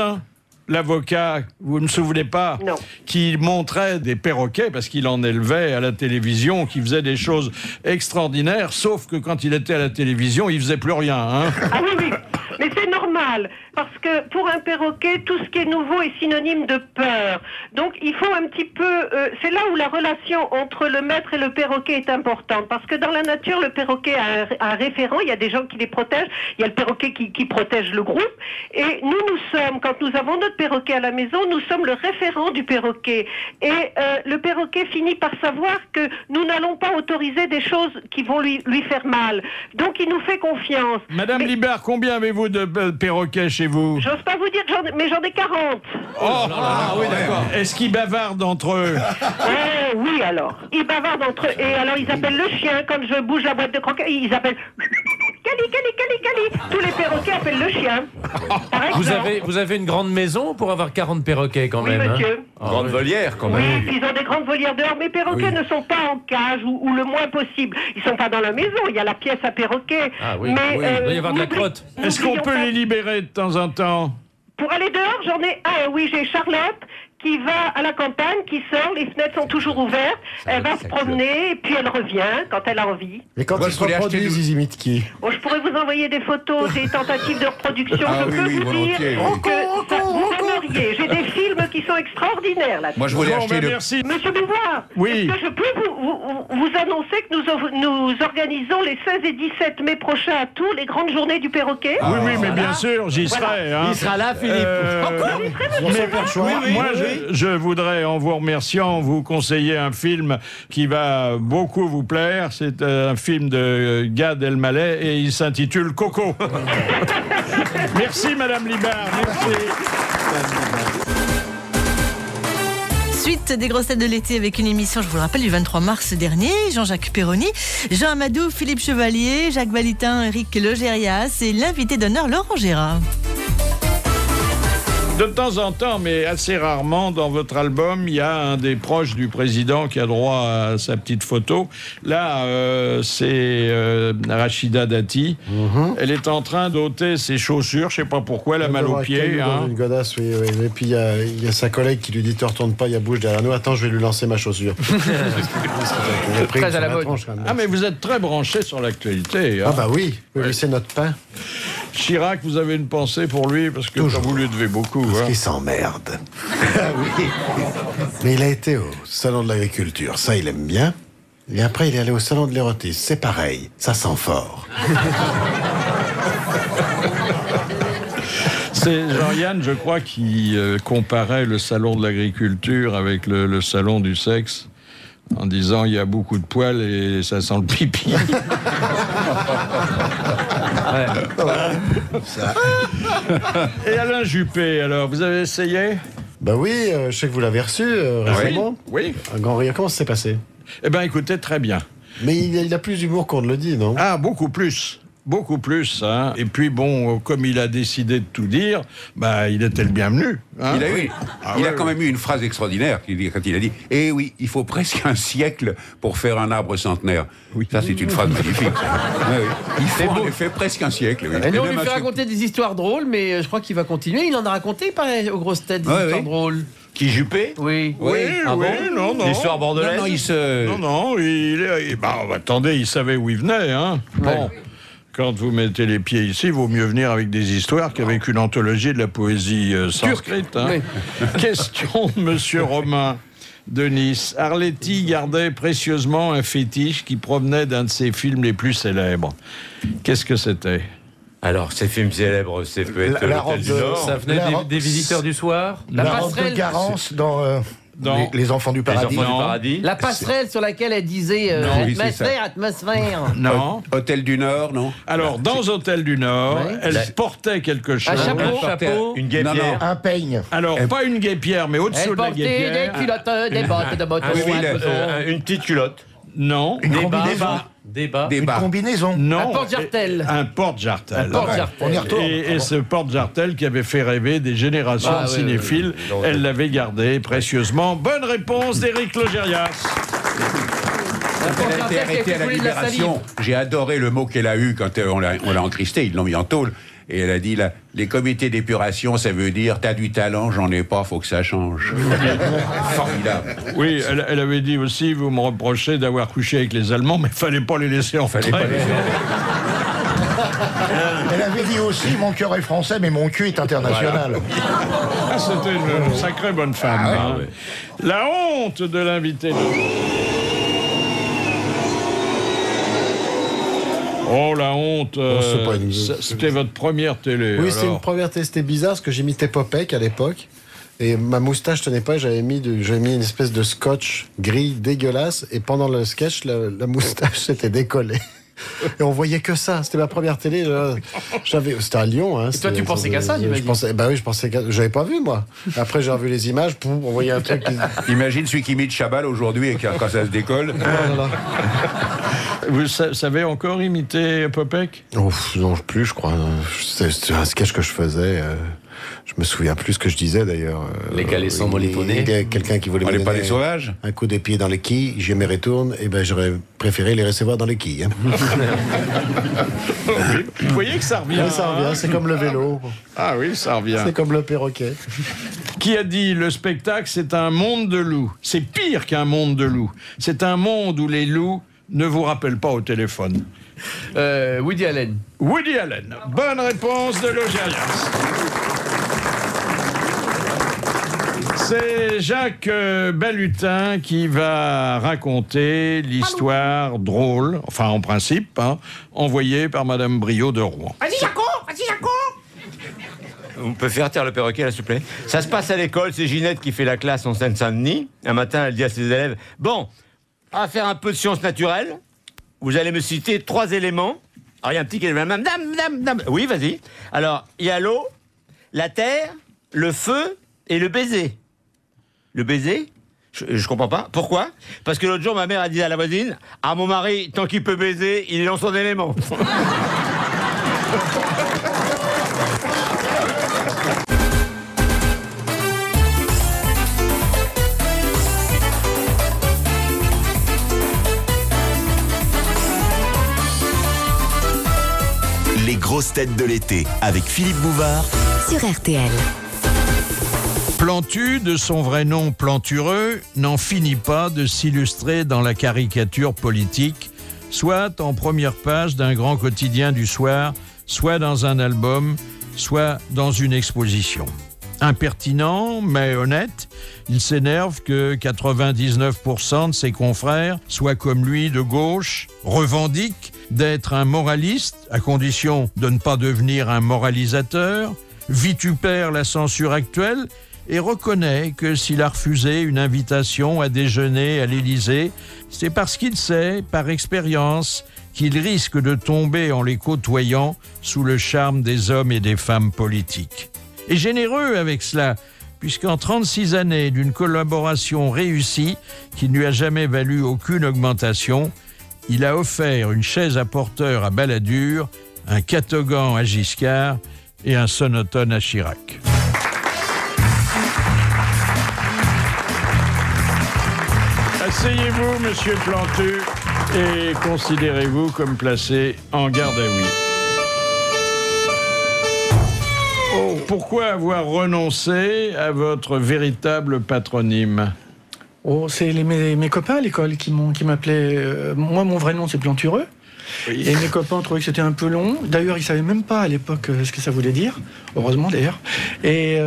l'avocat, vous ne vous souvenez pas? Non. Qui montrait des perroquets, parce qu'il en élevait à la télévision, qui faisait des choses extraordinaires, sauf que quand il était à la télévision, il faisait plus rien. Hein. Ah oui. Mais c'est normal, parce que pour un perroquet, tout ce qui est nouveau est synonyme de peur. Donc il faut un petit peu... c'est là où la relation entre le maître et le perroquet est importante. Parce que dans la nature, le perroquet a un référent, il y a des gens qui les protègent, il y a le perroquet qui protège le groupe. Et nous sommes, quand nous avons notre perroquet à la maison, nous sommes le référent du perroquet. Et le perroquet finit par savoir que nous n'allons pas autoriser des choses qui vont lui faire mal. Donc il nous fait confiance. Madame Libert, combien avez-vous de perroquets chez vous? J'ose pas vous dire, mais j'en ai 40. Oh là, oui, d'accord. Est-ce qu'ils bavardent entre eux? Oui, alors. Ils bavardent entre eux. Et alors, ils appellent le chien. Quand je bouge la boîte de croquettes, ils appellent... cali. Tous les perroquets appellent le chien. Par exemple. Vous avez une grande maison pour avoir 40 perroquets quand Oui, même. monsieur. Hein. Grande volière, quand même. Oui, puis ils ont des grandes volières dehors. Mes perroquets ne sont pas en cage ou le moins possible. Ils sont pas dans la maison. Il y a la pièce à perroquet. Ah oui, Mais, il doit y avoir de la crotte. Est-ce qu'on peut les libérer de temps en temps? Pour aller dehors, j'en ai un. Oui, j'ai Charlotte qui va à la campagne, qui sort, les fenêtres sont toujours ouvertes, elle va se promener, et puis elle revient quand elle a envie. Et quand ils se reproduisent, ils imitent qui? Bon, je pourrais vous envoyer des photos, des tentatives de reproduction. Ah Je peux oui, vous dire volontiers, que vous aimeriez. J'ai des films qui sont extraordinaires là-dessus. Moi, je voulais acheter merci. Monsieur Bouvard, Oui. est-ce que je peux vous annoncer que nous organisons les 16 et 17 mai prochains à Tours les grandes journées du perroquet? Oui, mais bien sûr, j'y serai. Hein. Il sera là, Philippe. Moi, je voudrais, en vous remerciant, vous conseiller un film qui va beaucoup vous plaire. C'est un film de Gad Elmaleh et il s'intitule Coco. Merci, Madame Libard. Merci. Suite des grosses têtes de l'été avec une émission, je vous le rappelle, du 23 mars dernier. Jean-Jacques Perroni, Jean Amadou, Philippe Chevalier, Jacques Balitin, Eric Logérias et l'invité d'honneur Laurent Gérard. De temps en temps, mais assez rarement, dans votre album, il y a un des proches du président qui a droit à sa petite photo. Là, c'est Rachida Dati. Elle est en train d'ôter ses chaussures. Je ne sais pas pourquoi, elle a mal aux pieds. Hein. Une godasse, oui. Et puis il y a sa collègue qui lui dit: te retourne pas, il y a bouche derrière nous. Attends, je vais lui lancer ma chaussure. Très à la mode. Ah, mais vous êtes très branché sur l'actualité. Hein. Ah bah oui, c'est notre pain. Chirac, vous avez une pensée pour lui, parce que vous lui devez beaucoup. Parce hein. qu'il s'emmerde. Oui. Mais il a été au salon de l'agriculture, ça il aime bien. Et après il est allé au salon de l'érotisme, c'est pareil, ça sent fort. C'est Jean-Yann, je crois, qui comparait le salon de l'agriculture avec le salon du sexe, en disant il y a beaucoup de poils et ça sent le pipi. Et Alain Juppé, alors, vous avez essayé? Bah oui, je sais que vous l'avez reçu récemment. Oui. Un grand rire, comment ça s'est passé? Eh bien, écoutez, très bien. Mais il a plus d'humour qu'on ne le dit, non? Ah, beaucoup plus. Beaucoup plus. Hein. Et puis, bon, comme il a décidé de tout dire, bah, il était le bienvenu. Hein. Il a quand même eu une phrase extraordinaire quand il a dit: eh oui, il faut presque un siècle pour faire un arbre centenaire. Oui. Ça, c'est une phrase magnifique. Il faut en effet presque un siècle. Oui. Et nous, on lui fait raconter des histoires drôles, mais je crois qu'il va continuer. Il en a raconté, pareil, aux grosses têtes, des histoires drôles. Qui, Juppé? Oui. Ah bon? Non. L'histoire bordelaise? Non, attendez, il savait où il venait. Hein. Bon. Quand vous mettez les pieds ici, il vaut mieux venir avec des histoires qu'avec une anthologie de la poésie sanscrite. Hein. Oui. Question de Monsieur Romain de Nice. Arletty gardait précieusement un fétiche qui provenait d'un de ses films les plus célèbres. Qu'est-ce que c'était? Alors, ces films célèbres, c'est peut-être l'Hôtel du Nord. Ça venait des visiteurs du Visiteurs La passerelle de Garance dans les Enfants du Paradis. La passerelle sur laquelle elle disait atmosphère. Non. Hôtel du Nord, non. Alors, dans Hôtel du Nord, elle portait quelque chose. Un chapeau. Une guêpière. Un peigne. Alors, pas une guêpière, mais au-dessous de la guêpière. Elle portait des culottes, des bottes, des bottes. Une petite culotte. Non. Une combinaison. Une combinaison. Non. Un porte-jartel. Un porte-jartel. On y retourne. Et ce porte-jartel qui avait fait rêver des générations de cinéphiles, elle l'avait gardé précieusement. Bonne réponse d'Éric Logérias. Elle a été arrêtée à la Libération. J'ai adoré le mot qu'elle a eu quand on l'a encristé, ils l'ont mis en tôle. Et elle a dit, là, les comités d'épuration, ça veut dire, t'as du talent, j'en ai pas, faut que ça change. Formidable. Oui, elle avait dit aussi, vous me reprochez d'avoir couché avec les Allemands, mais fallait pas les laisser en fait. Elle avait dit aussi, mon cœur est français, mais mon cul est international. Ah, c'était une sacrée bonne femme. Ah, hein. La honte de l'invité. Oh, la honte. C'était votre première télé. Oui, c'était une première télé. C'était bizarre parce que j'imitais Popek à l'époque. Et ma moustache tenait pas, j'avais mis une espèce de scotch gris dégueulasse. Et pendant le sketch, la moustache s'était décollée. Et on voyait que ça. C'était ma première télé. C'était à Lyon. Hein, et toi, tu pensais qu'à ça, j'imagine? Je pensais qu'à... J'avais pas vu, moi. Après, j'ai revu les images. On voyait un truc. Imagine celui qui imite Chabal aujourd'hui et quand ça se décolle. Vous savez encore imiter Popek? Oh, non, plus, je crois. C'est un sketch que je faisais. Je me souviens plus ce que je disais d'ailleurs. Les calés sans molliponner. Quelqu'un qui voulait On me n'est pas donner des sauvages. un coup d'épée dans les quilles, je me retourne, et ben j'aurais préféré les recevoir dans les quilles. Hein. Vous voyez que ça revient. Oui, ça revient, c'est comme le vélo. Ah oui, ça revient. C'est comme le perroquet. Qui a dit le spectacle, c'est un monde de loups? C'est pire qu'un monde de loups. C'est un monde où les loups ne vous rappellent pas au téléphone. Woody Allen. Woody Allen. Bonne réponse de Logérias. C'est Jacques Balutin qui va raconter l'histoire drôle, enfin en principe, envoyée par Madame Briot de Rouen. Vas-y, Jaco. Vas-y, Jaco. On peut faire taire le perroquet, là, s'il vous plaît. Ça se passe à l'école, c'est Ginette qui fait la classe en Seine-Saint-Denis. Un matin, elle dit à ses élèves, bon, on va faire un peu de sciences naturelles. Vous allez me citer 3 éléments. Alors, il y a un petit qui est madame. Oui, vas-y. Alors, il y a l'eau, la terre, le feu et le baiser. Le baiser? Je comprends pas. Pourquoi? Parce que l'autre jour, ma mère a dit à la voisine, ah, mon mari, tant qu'il peut baiser, il est dans son élément. Les grosses têtes de l'été avec Philippe Bouvard sur RTL. Plantu, de son vrai nom Plantureux, n'en finit pas de s'illustrer dans la caricature politique, soit en première page d'un grand quotidien du soir, soit dans un album, soit dans une exposition. Impertinent, mais honnête, il s'énerve que 99% de ses confrères soient comme lui de gauche, revendiquent d'être un moraliste, à condition de ne pas devenir un moralisateur, vitupère la censure actuelle et reconnaît que s'il a refusé une invitation à déjeuner à l'Élysée, c'est parce qu'il sait, par expérience, qu'il risque de tomber en les côtoyant sous le charme des hommes et des femmes politiques. Et généreux avec cela, puisqu'en 36 années d'une collaboration réussie qui ne lui a jamais valu aucune augmentation, il a offert une chaise à porteur à Balladur, un catogan à Giscard et un sonotone à Chirac. Asseyez-vous, monsieur Plantu, et considérez-vous comme placé en garde à vue. Pourquoi avoir renoncé à votre véritable patronyme? Oh, c'est mes copains à l'école qui m'appelaient. Moi, mon vrai nom, c'est Plantureux. Oui. Et mes copains trouvaient que c'était un peu long. D'ailleurs, ils ne savaient même pas à l'époque ce que ça voulait dire. Heureusement, d'ailleurs. Et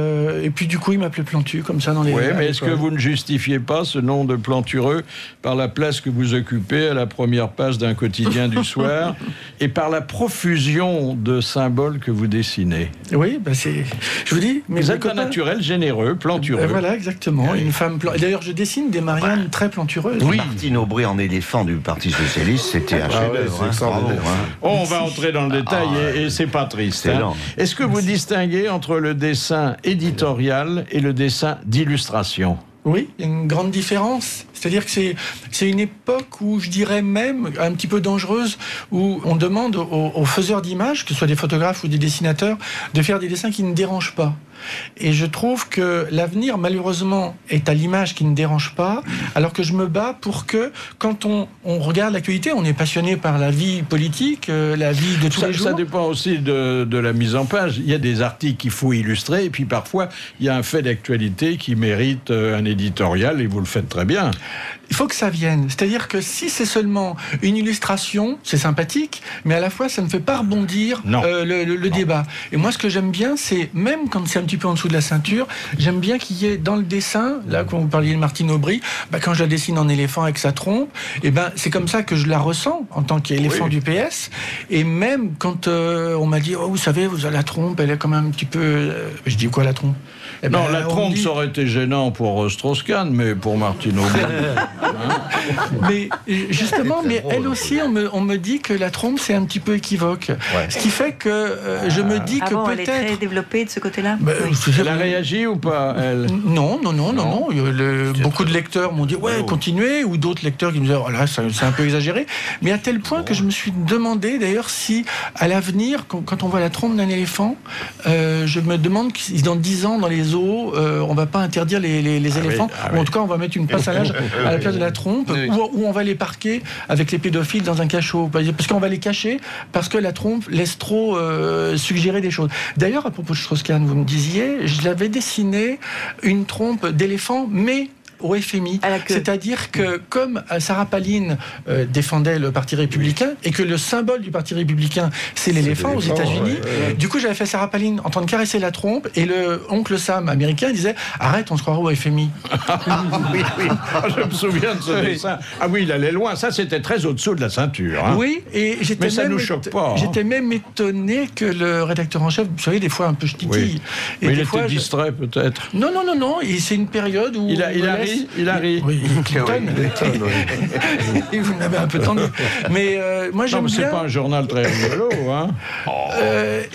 puis, du coup, ils m'appelaient Plantu, comme ça, dans les... Oui, mais est-ce que vous ne justifiez pas ce nom de Plantureux par la place que vous occupez à la première page d'un quotidien du soir et par la profusion de symboles que vous dessinez? Oui, c'est... Je vous dis... Vous êtes un naturel généreux, plantureux. Voilà, exactement. Oui. Une femme... D'ailleurs, je dessine des Mariannes très plantureuses. Oui, Martine Aubry en éléphant du Parti Socialiste, c'était un chef-d'œuvre. On va entrer dans le détail et c'est pas triste. Est-ce que vous distinguez entre le dessin éditorial et le dessin d'illustration? Oui, il y a une grande différence. C'est-à-dire que c'est une époque où je dirais même un petit peu dangereuse, où on demande aux faiseurs d'images, que ce soit des photographes ou des dessinateurs, de faire des dessins qui ne dérangent pas. Et je trouve que l'avenir, malheureusement, est à l'image qui ne dérange pas, alors que je me bats pour que, quand on regarde l'actualité, on est passionné par la vie politique, la vie de tous les jours. Ça dépend aussi de la mise en page. Il y a des articles qu'il faut illustrer, et puis parfois, il y a un fait d'actualité qui mérite un éditorial, et vous le faites très bien. Il faut que ça vienne. C'est-à-dire que si c'est seulement une illustration, c'est sympathique, mais à la fois, ça ne fait pas rebondir le débat. Et moi, ce que j'aime bien, c'est, même quand c'est un petit peu en dessous de la ceinture, j'aime bien qu'il y ait dans le dessin, là, quand vous parliez de Martine Aubry, quand je la dessine en éléphant avec sa trompe, c'est comme ça que je la ressens en tant qu'éléphant du PS. Et même quand on m'a dit, oh, vous savez, vous avez la trompe, elle est quand même un petit peu... Je dis quoi, la trompe? Eh ben, Non, la on trompe, dit- ça aurait été gênant pour Strauss-Kahn, mais pour Martine Aubry. Mais justement, mais elle aussi, on me dit que la trompe, c'est un petit peu équivoque. Ce qui fait que je me dis que Elle est très peut-être... développée de ce côté-là. Elle a réagi ou pas, elle? Non. Beaucoup de lecteurs m'ont dit ouais, continuez, ou d'autres lecteurs qui me disaient oh là, c'est un peu exagéré. Mais à tel point que je me suis demandé d'ailleurs si à l'avenir, quand on voit la trompe d'un éléphant, je me demande si dans 10 ans dans les zoos, on va pas interdire les éléphants, ou en tout cas on va mettre une passe à l'âge à la place de la trompe, ou on va les parquer avec les pédophiles dans un cachot, parce qu'on va les cacher, parce que la trompe laisse trop suggérer des choses. D'ailleurs, à propos de Strauss-Kahn, vous me disiez, je l'avais dessiné une trompe d'éléphant, mais au FMI. C'est-à-dire que comme Sarah Palin défendait le Parti républicain et que le symbole du Parti républicain c'est l'éléphant aux États-Unis, du coup j'avais fait Sarah Palin en train de caresser la trompe et le oncle Sam américain disait arrête, on se croirait au FMI. Oui. Je me souviens de ce dessin. Ah oui, il allait loin. Ça, c'était très au-dessous de la ceinture. Hein. Oui, et mais ça nous choque pas. Hein. J'étais même étonné que le rédacteur en chef, vous savez, des fois un peu ch'titi. Oui. Et mais des il fois, était distrait peut-être. Non. Et c'est une période où il a ri. Oui, Clinton. Vous m'avez un peu tendu. Mais moi j'aime bien. C'est pas un journal très rigolo, hein.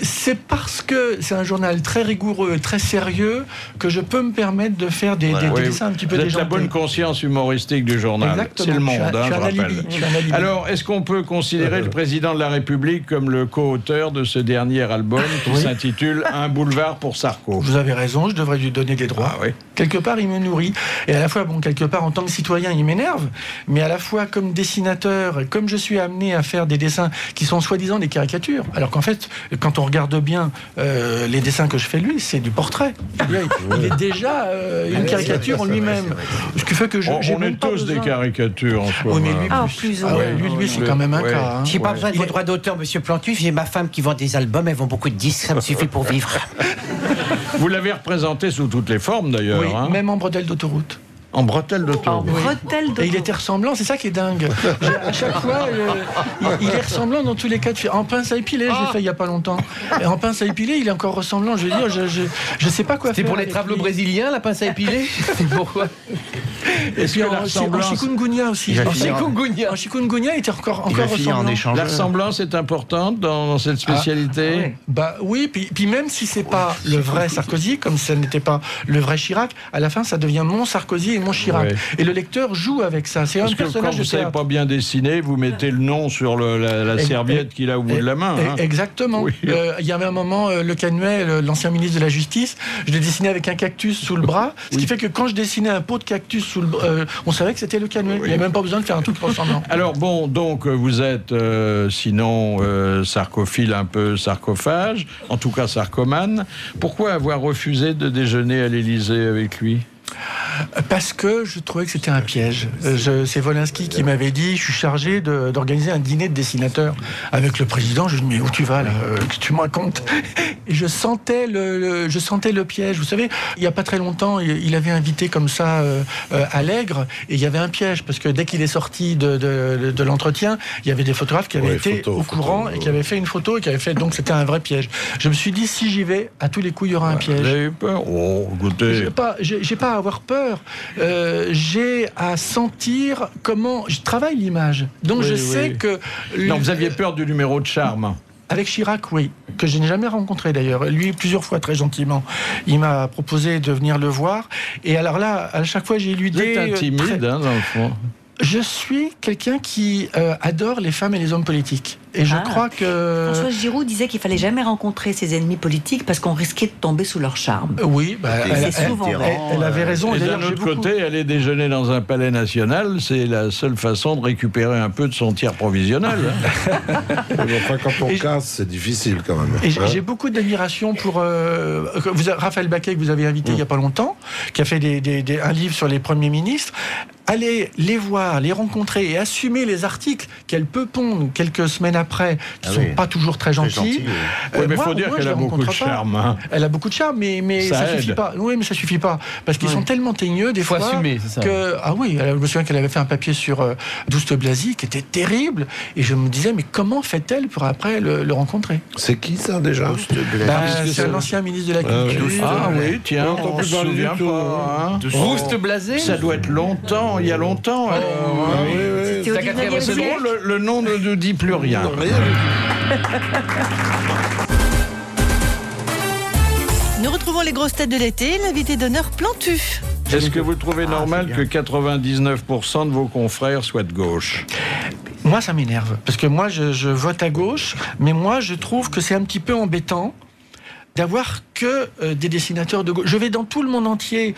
C'est parce que c'est un journal très rigoureux, très sérieux, que je peux me permettre de faire des dessins un petit peu déjantés. Vous êtes la bonne conscience humoristique du journal. Exactement. C'est le monde, je rappelle. Alors, est-ce qu'on peut considérer le président de la République comme le co-auteur de ce dernier album qui s'intitule Un boulevard pour Sarko? Vous avez raison, je devrais lui donner des droits. Quelque part, il me nourrit. Et à la fois, quelque part, en tant que citoyen, il m'énerve, mais à la fois, comme dessinateur, comme je suis amené à faire des dessins qui sont soi-disant des caricatures, alors qu'en fait, quand on regarde bien les dessins que je fais lui, c'est du portrait. Il est déjà une caricature en lui-même. Ce qui fait que on est tous des caricatures en soi. Oui, mais lui, c'est quand même un cas. Hein. J'ai pas besoin de vos droits d'auteur, monsieur Plantus. J'ai ma femme qui vend des albums, elle vend beaucoup de disques, ça me suffit pour vivre. Vous l'avez représenté sous toutes les formes d'ailleurs. Oui, hein. même en bretelle d'autoroute. En bretelle d'autoroute. Et il était ressemblant, c'est ça qui est dingue. À chaque fois, il est ressemblant dans tous les cas de figure. En pince à épiler, je l'ai fait il n'y a pas longtemps. Et en pince à épiler, il est encore ressemblant. Je veux dire, je sais pas quoi faire. C'est pour les travelots brésiliens, la pince à épiler. Pourquoi? Et puis en chikungunya aussi. En chikungunya, il était encore ressemblant. La ressemblance est importante dans cette spécialité. Oui, puis même si c'est pas le vrai Sarkozy, comme ça n'était pas le vrai Chirac, à la fin, ça devient mon Sarkozy et mon Chirac. Et le lecteur joue avec ça. C'est un personnage quand vous savez pas bien dessiner, vous mettez le nom sur la serviette qu'il a au bout de la main. Hein. Exactement. Il y avait un moment, Le Canuet, l'ancien ministre de la Justice, je l'ai dessiné avec un cactus sous le bras, ce qui fait que quand je dessinais un pot de cactus sous le bras, on savait que c'était Le Canuet. Il n'y avait même pas besoin de faire un truc ressemblant. Alors bon, donc vous êtes sinon sarcophile, un peu sarcophage, en tout cas sarcomane. Pourquoi avoir refusé de déjeuner à l'Élysée avec lui ? Parce que je trouvais que c'était un piège. C'est Wolinski qui m'avait dit, je suis chargé d'organiser un dîner de dessinateurs avec le président. Je lui dis, mais où tu vas là? Que tu me racontes? Et je sentais le piège. Vous savez, il n'y a pas très longtemps, il avait invité comme ça Allègre, et il y avait un piège, parce que dès qu'il est sorti de l'entretien, il y avait des photographes qui avaient été au courant et qui avaient fait une photo et qui avaient fait, donc c'était un vrai piège. Je me suis dit, si j'y vais, à tous les coups, il y aura un piège. Vous avez eu peur? Oh, écoutez. J'ai pas à avoir peur. J'ai à sentir comment je travaille l'image. Donc je sais que... Non, vous aviez peur du numéro de charme. Avec Chirac, oui, que je n'ai jamais rencontré d'ailleurs. Lui, plusieurs fois, très gentiment, il m'a proposé de venir le voir. Et alors là, à chaque fois, j'ai eu l'idée... Vous êtes timide, dans le fond. Je suis quelqu'un qui adore les femmes et les hommes politiques. Et je crois que... Françoise Giroud disait qu'il fallait jamais rencontrer ses ennemis politiques parce qu'on risquait de tomber sous leur charme. Oui, elle avait raison. Et d'un autre côté, aller déjeuner dans un palais national, c'est la seule façon de récupérer un peu de son tiers provisionnel. Enfin, quand on casse, c'est difficile quand même. Et j'ai beaucoup d'admiration pour Raphaël Baquet, que vous avez invité il n'y a pas longtemps, qui a fait un livre sur les premiers ministres. aller les voir, les rencontrer et assumer les articles qu'elle peut pondre quelques semaines après, qui sont pas toujours très gentils. Oui, mais il faut dire qu'elle a beaucoup de charme. Hein. Elle a beaucoup de charme, mais ça suffit pas. Oui, mais ça suffit pas. Parce qu'ils sont tellement teigneux, des fois. Assumer, c'est ça. Ah oui, je me souviens qu'elle avait fait un papier sur Douste Blazy qui était terrible. Et je me disais, mais comment fait-elle pour après le rencontrer? C'est qui ça déjà? C'est un ancien ministre de la Culture. Ah oui, tiens, on se souvient pas. Hein. Rouste Blasé? Ça doit être longtemps, il y a longtemps. C'était au 19e siècle. Le nom ne nous dit plus rien. Nous retrouvons les grosses têtes de l'été, l'invité d'honneur Plantu. Est-ce que vous trouvez normal que 99% de vos confrères soient de gauche? Moi, ça m'énerve. Parce que moi, je vote à gauche, mais moi, je trouve que c'est un petit peu embêtant d'avoir que des dessinateurs de gauche. Je vais dans tout le monde entier,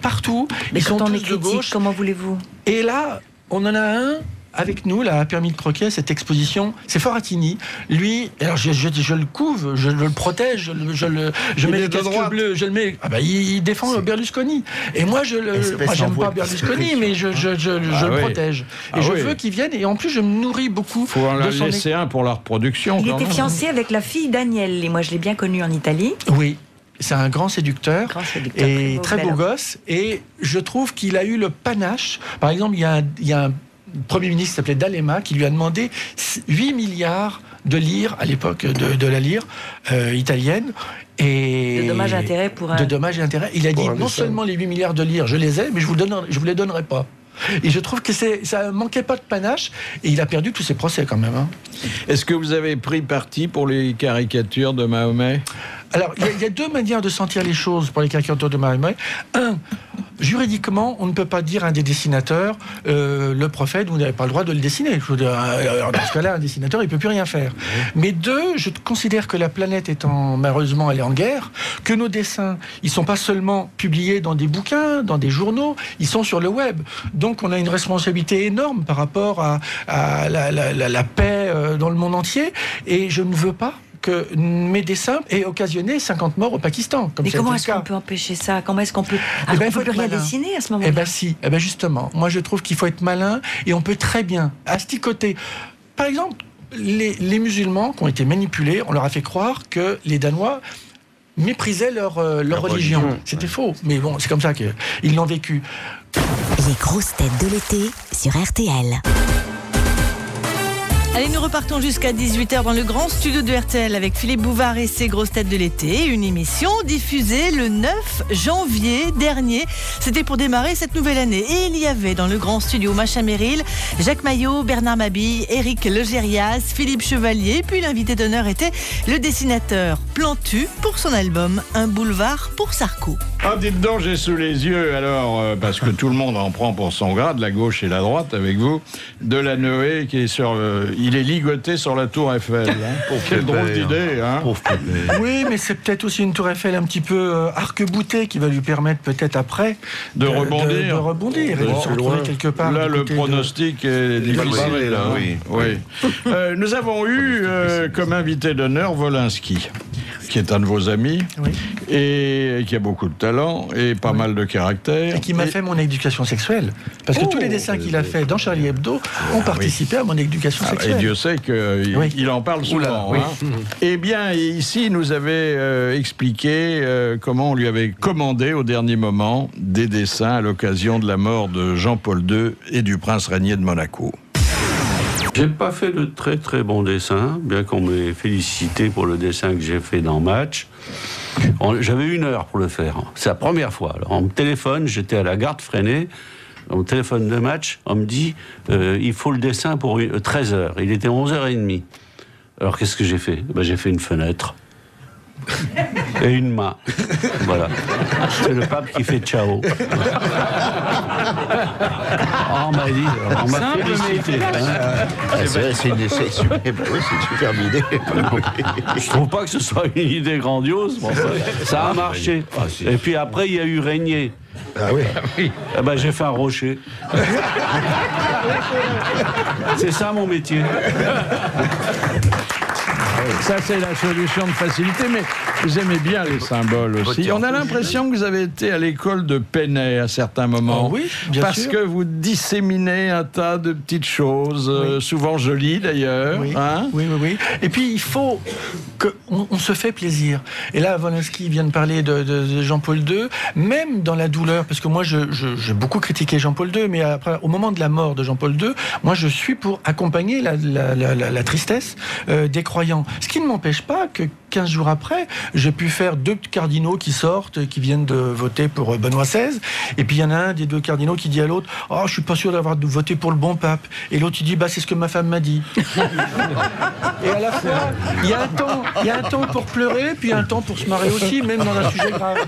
partout. Mais ils quand sont on tous est de critique, gauche. comment voulez-vous? Et là, on en a un avec nous, là, à Permis de Croquet, cette exposition. C'est Foratini. Lui, alors je le couve, je le protège, je mets les casques bleus, je le mets. Ah bah, il défend Berlusconi. Et moi, moi j'aime pas Berlusconi, mais je le protège. Et je veux qu'il vienne, et en plus, je me nourris beaucoup. Faut en laisser un pour la reproduction. Il était fiancé avec la fille d'Agnelli, et moi je l'ai bien connu en Italie. Oui. C'est un grand séducteur, et très beau gosse. Et je trouve qu'il a eu le panache. Par exemple, il y a un Premier ministre qui s'appelait D'Alema qui lui a demandé 8 milliards de lire à l'époque de la lire italienne. Et de dommages et intérêts pour un... De dommages et intérêts. Il a dit non seulement les 8 milliards de lire, je les ai, mais je vous les donnerai pas. Et je trouve que ça manquait pas de panache, et il a perdu tous ses procès quand même. Hein. Est-ce que vous avez pris parti pour les caricatures de Mahomet? Alors, il y a deux manières de sentir les choses pour les caricatures de Mahomet. Un, juridiquement, on ne peut pas dire à un des dessinateurs, le prophète, vous n'avez pas le droit de le dessiner. Alors, dans ce cas-là, un dessinateur, il ne peut plus rien faire. Mais deux, je considère que la planète étant, malheureusement, elle est en guerre, que nos dessins, ils ne sont pas seulement publiés dans des bouquins, dans des journaux, ils sont sur le web. Donc, on a une responsabilité énorme par rapport à la paix dans le monde entier. Et je ne veux pas que mes dessins aient occasionné 50 morts au Pakistan. Mais comment est-ce qu'on peut empêcher ça? Comment est-ce qu'on peut... on ne peut plus rien dessiner à ce moment-là. Eh bien si, justement. Moi je trouve qu'il faut être malin, et on peut très bien asticoter. Par exemple, les musulmans qui ont été manipulés, on leur a fait croire que les Danois méprisaient leur religion. C'était faux, mais bon, c'est comme ça qu'ils l'ont vécu. Les grosses têtes de l'été sur RTL. Allez, nous repartons jusqu'à 18h dans le grand studio de RTL avec Philippe Bouvard et ses grosses têtes de l'été. Une émission diffusée le 9 janvier dernier. C'était pour démarrer cette nouvelle année. Et il y avait dans le grand studio Macha Merrill, Jacques Maillot, Bernard Mabille, Éric Legérias, Philippe Chevalier. Puis l'invité d'honneur était le dessinateur Plantu pour son album Un boulevard pour Sarko. Ah, dites donc, j'ai sous les yeux, alors, parce que tout le monde en prend pour son grade, la gauche et la droite avec vous, de la Noé qui est sur... il est ligoté sur la tour Eiffel. Hein. Quelle drôle d'idée. Hein. Oui, mais c'est peut-être aussi une tour Eiffel un petit peu arc-boutée qui va lui permettre peut-être après de rebondir. De rebondir et de se retrouver quelque part. Là, le pronostic est difficile. Là, oui. Nous avons eu comme invité d'honneur Wolinski, qui est un de vos amis, et qui a beaucoup de talent et pas mal de caractère. Et qui m'a fait mon éducation sexuelle. Parce que tous les dessins qu'il a fait dans Charlie Hebdo ont participé à mon éducation sexuelle. Et Dieu sait qu'il en parle souvent. Hein. Eh bien, ici, il nous avait expliqué comment on lui avait commandé au dernier moment des dessins à l'occasion de la mort de Jean-Paul II et du prince régnier de Monaco. J'ai pas fait de très très bons dessins, bien qu'on m'ait félicité pour le dessin que j'ai fait dans Match. J'avais 1 heure pour le faire. C'est la première fois. Alors on me téléphone, j'étais à la gare de Freinet, on me téléphone de Match, on me dit il faut le dessin pour 13 heures. Il était 11h30. Alors qu'est-ce que j'ai fait? J'ai fait une fenêtre. Et une main. Voilà. C'est le pape qui fait ciao. On m'a dit, on m'a félicité. C'est une superbe idée. Je trouve pas que ce soit une idée grandiose. Bon, ça a marché. Et puis après, il y a eu Régnier. Ah oui. J'ai fait un rocher. C'est ça mon métier. Ça, c'est la solution de facilité, mais vous aimez bien les symboles aussi. On a l'impression que vous avez été à l'école de Penney à certains moments. Oui, bien parce sûr. que vous disséminez un tas de petites choses, souvent jolies d'ailleurs. Oui. Hein. Oui. Et puis, il faut qu'on se fait plaisir. Et là, Wolinski vient de parler de Jean-Paul II, même dans la douleur, parce que moi, j'ai beaucoup critiqué Jean-Paul II, mais après, au moment de la mort de Jean-Paul II, moi, je suis pour accompagner la tristesse des croyants. Ce qui ne m'empêche pas que 15 jours après, j'ai pu faire 2 cardinaux qui sortent, qui viennent de voter pour Benoît XVI, et puis il y en a un des 2 cardinaux qui dit à l'autre « Oh, je suis pas sûr d'avoir voté pour le bon pape ». Et l'autre, il dit « Bah, c'est ce que ma femme m'a dit ». Et à la fois, il y a un temps pour pleurer, puis un temps pour se marrer aussi, même dans un sujet grave.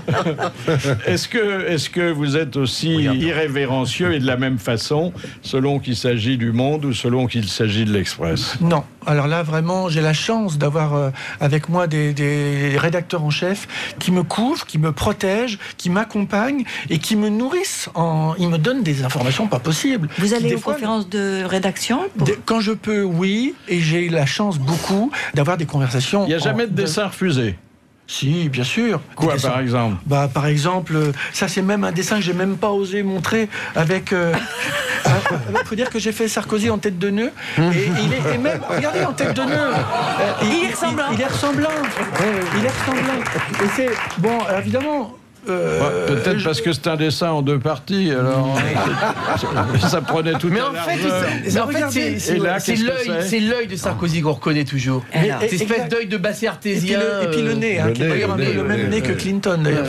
Est-ce que vous êtes aussi irrévérencieux et de la même façon, selon qu'il s'agit du Monde ou selon qu'il s'agit de l'Express? Non. Alors là, vraiment, j'ai la chance d'avoir avec moi des rédacteurs en chef qui me couvrent, qui me protègent, qui m'accompagnent et qui me nourrissent. Ils me donnent des informations pas possibles. Vous allez aux conférences de rédaction Quand je peux, oui. Et j'ai eu la chance beaucoup d'avoir des conversations. Il n'y a jamais de dessin refusé? Si, bien sûr. Quoi, par exemple? Bah, par exemple, ça c'est même un dessin que j'ai même pas osé montrer avec... Il faut dire que j'ai fait Sarkozy en tête de nœud. Et même, regardez, en tête de nœud. Il est ressemblant. Il est ressemblant. Et c'est... Bon, évidemment... Peut-être parce que c'est un dessin en 2 parties, alors ça prenait tout. Mais en fait, c'est l'œil de Sarkozy qu'on reconnaît toujours. Cette espèce d'œil de basset artésien. Et puis le nez, qui est d'ailleurs le même nez que Clinton. D'ailleurs.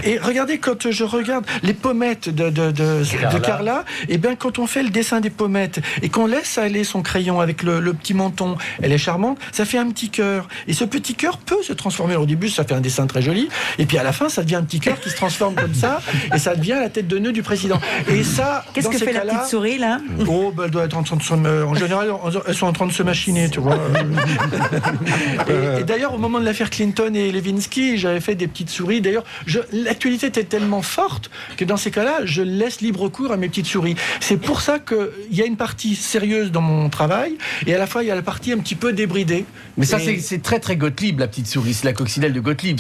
Et regardez, quand je regarde les pommettes de Carla, et bien quand on fait le dessin des pommettes et qu'on laisse aller son crayon avec le petit menton, elle est charmante, ça fait un petit cœur. Et ce petit cœur peut se transformer. Au début, ça fait un dessin très joli, et puis à la fin, ça devient un petit cœur qui se transforme comme ça, et ça devient la tête de nœud du président. Et ça, qu'est-ce que fait la petite souris là? Oh, ben, elle doit être en train de se... En général, elles sont en train de se machiner, tu vois. Et d'ailleurs, au moment de l'affaire Clinton et Lewinsky, j'avais fait des petites souris. D'ailleurs, l'actualité était tellement forte que dans ces cas-là, je laisse libre cours à mes petites souris. C'est pour ça qu'il y a une partie sérieuse dans mon travail, et à la fois, il y a la partie un petit peu débridée. Mais ça, c'est très très Gottlieb, la petite souris. C'est la coccinelle de Gottlieb.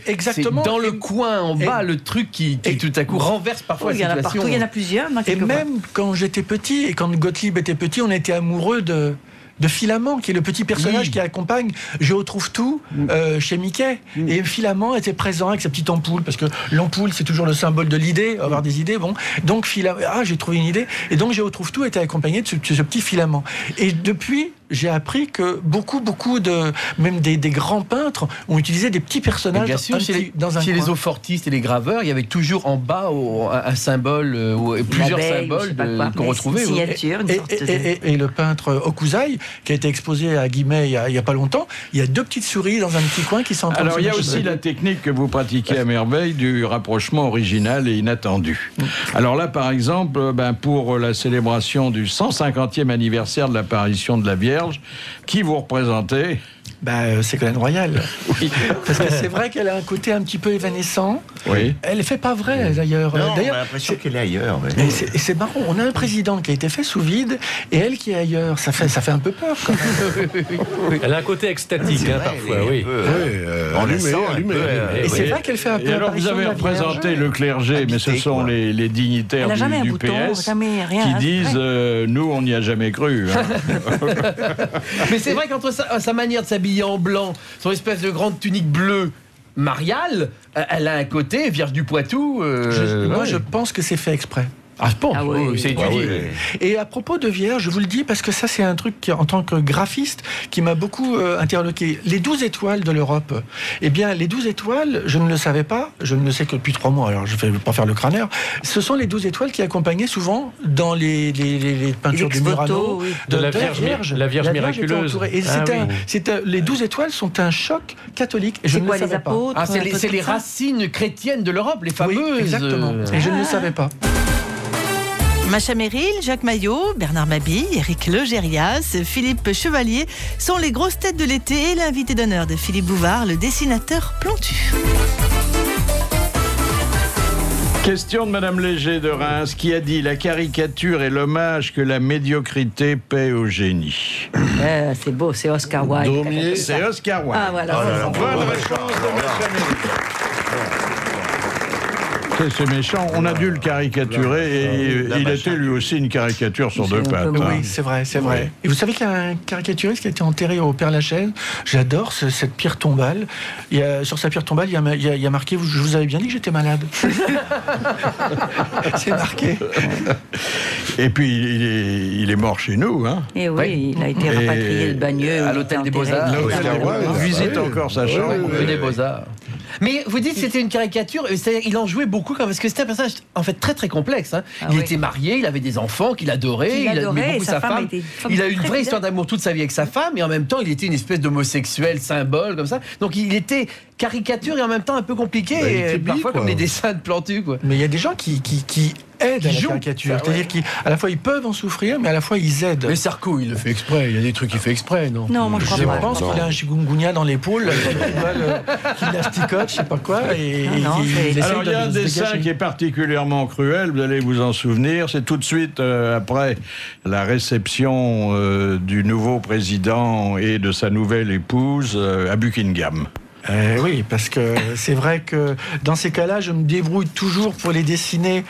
Exactement. C'est dans le coin en bas, le truc qui tout à coup renverse parfois la situation. Partout, il y en a plusieurs. Et même quand j'étais petit, et quand Gottlieb était petit, on était amoureux de Filament, qui est le petit personnage qui accompagne Je retrouve tout chez Mickey. Et Filament était présent avec sa petite ampoule, parce que l'ampoule, c'est toujours le symbole de l'idée, avoir des idées. Bon, donc j'ai trouvé une idée. Et donc Je retrouve tout était accompagné de ce petit filament. Et depuis, j'ai appris que beaucoup même des grands peintres ont utilisé des petits personnages. Bien sûr, chez les eau-fortistes et les graveurs, il y avait toujours en bas un symbole, plusieurs symboles qu'on retrouvait. Et le peintre Okuzai, qui a été exposé à Guimet il y a pas longtemps, il y a 2 petites souris dans un petit coin qui sont en train de se Alors il y a aussi la technique que vous pratiquez à merveille du rapprochement original et inattendu. Alors là, par exemple, pour la célébration du 150e anniversaire de l'apparition de la Vierge, qui vous représentez? Ségolène Royal. Oui. Parce que c'est vrai qu'elle a un côté un petit peu évanescent. Oui. Elle ne fait pas vrai, d'ailleurs. Non, on a l'impression qu'elle est ailleurs. Mais c'est marrant. On a un président qui a été fait sous vide et elle qui est ailleurs. Ça fait un peu peur, quand même. Elle a un côté extatique, parfois, oui. On la sent Et c'est vrai qu'elle fait un peu. Et alors, vous avez représenté le clergé, mais ce sont les dignitaires du PS qui disent nous, on n'y a jamais cru. Mais c'est vrai qu'entre sa manière de s'habiller en blanc, son espèce de grande tunique bleue mariale, elle a un côté Vierge du Poitou. Moi, je pense que c'est fait exprès. Ah, je pense, c'est étudié. Et à propos de Vierge, je vous le dis parce que ça, c'est un truc qui, en tant que graphiste, qui m'a beaucoup interloqué. Les 12 étoiles de l'Europe, eh bien, les 12 étoiles, je ne le savais pas, je ne le sais que depuis 3 mois, alors je ne vais pas faire le crâneur. Ce sont les 12 étoiles qui accompagnaient souvent dans les peintures de Murano, de la Vierge miraculeuse. Et les 12 étoiles sont un choc catholique. Et je ne le savais pas. C'est les racines chrétiennes de l'Europe, les fameuses. Oui, exactement. Et je ne le savais pas. Macha Merrill, Jacques Maillot, Bernard Mabille, Éric Legérias, Philippe Chevalier sont les grosses têtes de l'été et l'invité d'honneur de Philippe Bouvard, le dessinateur Plantu. Question de Madame Léger de Reims qui a dit: la caricature est l'hommage que la médiocrité paie au génie. C'est beau, c'est Oscar Wilde. C'est Oscar Wilde. Ah voilà. Bonne réponse de Monsieur. C'est méchant, on a dû le caricaturer et il était lui aussi une caricature sur deux pattes. Oui, c'est vrai, c'est vrai. Et vous savez qu'il y a un caricaturiste qui a été enterré au Père-Lachaise. J'adore cette pierre tombale. Sur sa pierre tombale, il y a marqué: je vous avais bien dit que j'étais malade. C'est marqué. Et puis il est mort chez nous, hein. Et oui, il a été rapatrié de Bagneux à l'hôtel des Beaux-Arts. On visite encore sa chambre. Rue des Beaux-Arts. Mais vous dites que c'était une caricature, c'est-à-dire il en jouait beaucoup parce que c'était un personnage en fait très très complexe. Hein. Il était marié, il avait des enfants qu'il adorait, il aimait beaucoup sa femme. Il a eu une vraie histoire d'amour toute sa vie avec sa femme, et en même temps il était une espèce d'homosexuel symbole comme ça. Donc il était caricature et en même temps un peu compliqué, et parfois comme les dessins de Plantu, quoi. Mais il y a des gens qui aident à la caricature. C'est-à-dire qu'à la fois ils peuvent en souffrir, mais à la fois ils aident. Mais Sarko, il le fait exprès. Il y a des trucs qu'il fait exprès, non? Non, moi je crois pas. Je pense qu'il a un chikungunya dans l'épaule, qu'il l'asticote, je sais pas quoi. Alors il y a un dessin qui est particulièrement cruel, vous allez vous en souvenir. C'est tout de suite après la réception du nouveau président et de sa nouvelle épouse à Buckingham. Oui, parce que c'est vrai que dans ces cas-là, je me débrouille toujours pour les dessiner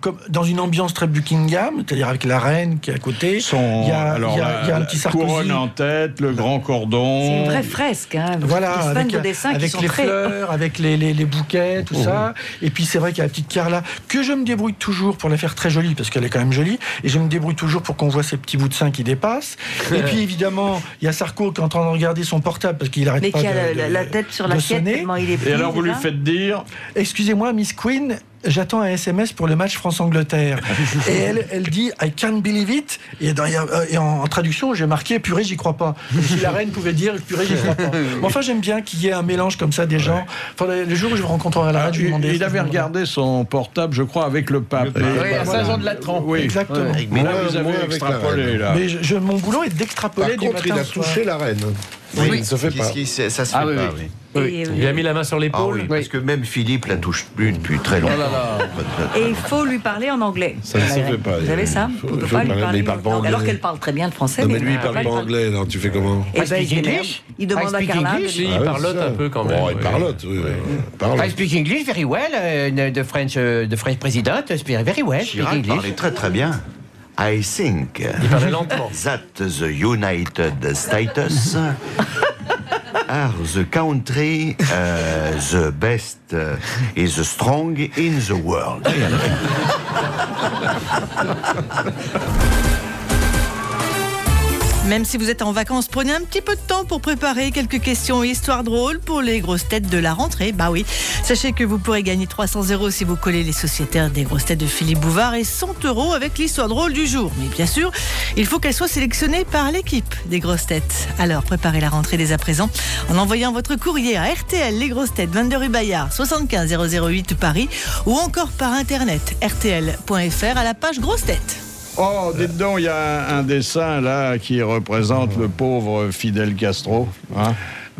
comme dans une ambiance très Buckingham, c'est-à-dire avec la reine qui est à côté. Il y a un petit Sarkozy. Couronne en tête, le grand cordon. C'est une vraie fresque, hein. Voilà, avec les fleurs, avec les bouquets, tout ça. Et puis c'est vrai qu'il y a la petite Carla, que je me débrouille toujours pour la faire très jolie, parce qu'elle est quand même jolie, et je me débrouille toujours pour qu'on voit ces petits bouts de seins qui dépassent. Et puis évidemment, il y a Sarko qui est en train de regarder son portable, parce qu'il arrête pas la tête sur l'assiette, tellement il est pris. Et alors vous lui faites dire: excusez-moi, Miss Queen, j'attends un SMS pour le match France-Angleterre. Et elle dit I can't believe it. Et en traduction, j'ai marqué purée, j'y crois pas. Comme si la reine pouvait dire purée, j'y crois pas. Mais enfin, j'aime bien qu'il y ait un mélange comme ça des gens. Enfin, le jour où je me rencontrerai à la radio, je lui demandais. Il avait regardé son portable, je crois, avec le pape. Oui, à Saint-Jean-de-Latran. Oui, exactement. Mais là, vous avez extrapolé, là. Mais mon boulot est d'extrapoler du matin au soir. Il a touché la reine. Oui, ça se fait pas. Ça se fait pas, oui. Il a mis la main sur l'épaule. Oui, parce que même Philippe la touche plus depuis très longtemps. Et il faut lui parler en anglais. Ça ne se fait pas. Vous savez ça? On ne peut pas lui parler. Il parle pas anglais. Alors qu'elle parle très bien le français. Non, mais lui, il parle pas anglais. Alors tu fais comment? Il demande à Carla. Il parlote un peu quand même. Il parlote, oui. I speak English very well. The French president speaks very well. Chirac parlait très très bien. I think that the United States are the country the best is strong in the world. Même si vous êtes en vacances, prenez un petit peu de temps pour préparer quelques questions et histoires drôles pour les grosses têtes de la rentrée. Bah oui, sachez que vous pourrez gagner 300 € si vous collez les sociétaires des grosses têtes de Philippe Bouvard et 100 € avec l'histoire drôle du jour. Mais bien sûr, il faut qu'elle soit sélectionnée par l'équipe des grosses têtes. Alors préparez la rentrée dès à présent en envoyant votre courrier à RTL Les Grosses Têtes, 22 rue Bayard, 75 008 Paris, ou encore par internet rtl.fr à la page Grosses Têtes. Oh, dites donc, il y a un dessin là qui représente le pauvre Fidel Castro. Hein?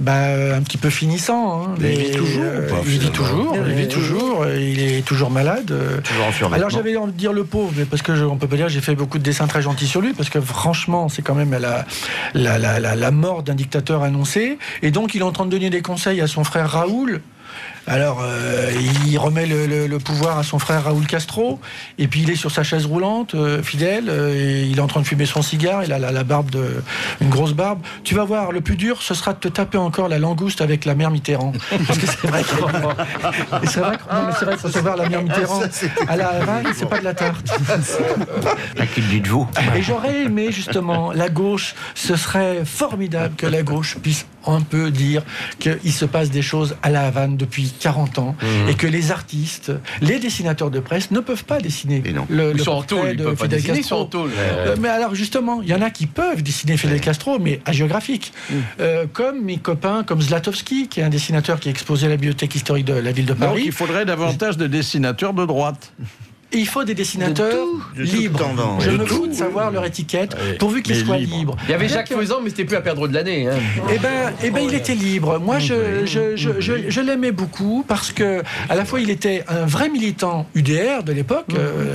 Un petit peu finissant. Hein, mais il vit toujours. Il vit toujours. Il est toujours malade. Toujours en survêtement. Alors j'avais envie de dire le pauvre, mais parce que on peut pas dire j'ai fait beaucoup de dessins très gentils sur lui, parce que franchement c'est quand même la mort d'un dictateur annoncé, et donc il est en train de donner des conseils à son frère Raoul. Alors, il remet le pouvoir à son frère Raoul Castro, et puis il est sur sa chaise roulante, Fidel, et il est en train de fumer son cigare, il a la barbe une grosse barbe. Tu vas voir, le plus dur, ce sera de te taper encore la langouste avec la mère Mitterrand. Parce que c'est vrai qu'il faut savoir, la mère Mitterrand, à la Havane, c'est pas de la tarte. À qui le dites-vous? Et j'aurais aimé, justement, la gauche, ce serait formidable que la gauche puisse un peu dire qu'il se passe des choses à la Havane depuis 40 ans, et que les artistes, les dessinateurs de presse ne peuvent pas dessiner le portrait de Fidel Castro. Mais alors justement, il y en a qui peuvent dessiner Fidel Castro, mais hagiographique. Comme mes copains, comme Zlatowski, qui est un dessinateur qui est exposé à la bibliothèque historique de la ville de Paris. Donc il faudrait davantage de dessinateurs de droite. il faut des dessinateurs libres. Je me fous de savoir leur étiquette, pourvu qu'ils soient libres. Il y avait Jacques Faisan, mais c'était plus à perdre de l'année. Hein. Eh ben, il était libre. Moi, je l'aimais beaucoup parce que, à la fois, il était un vrai militant UDR de l'époque,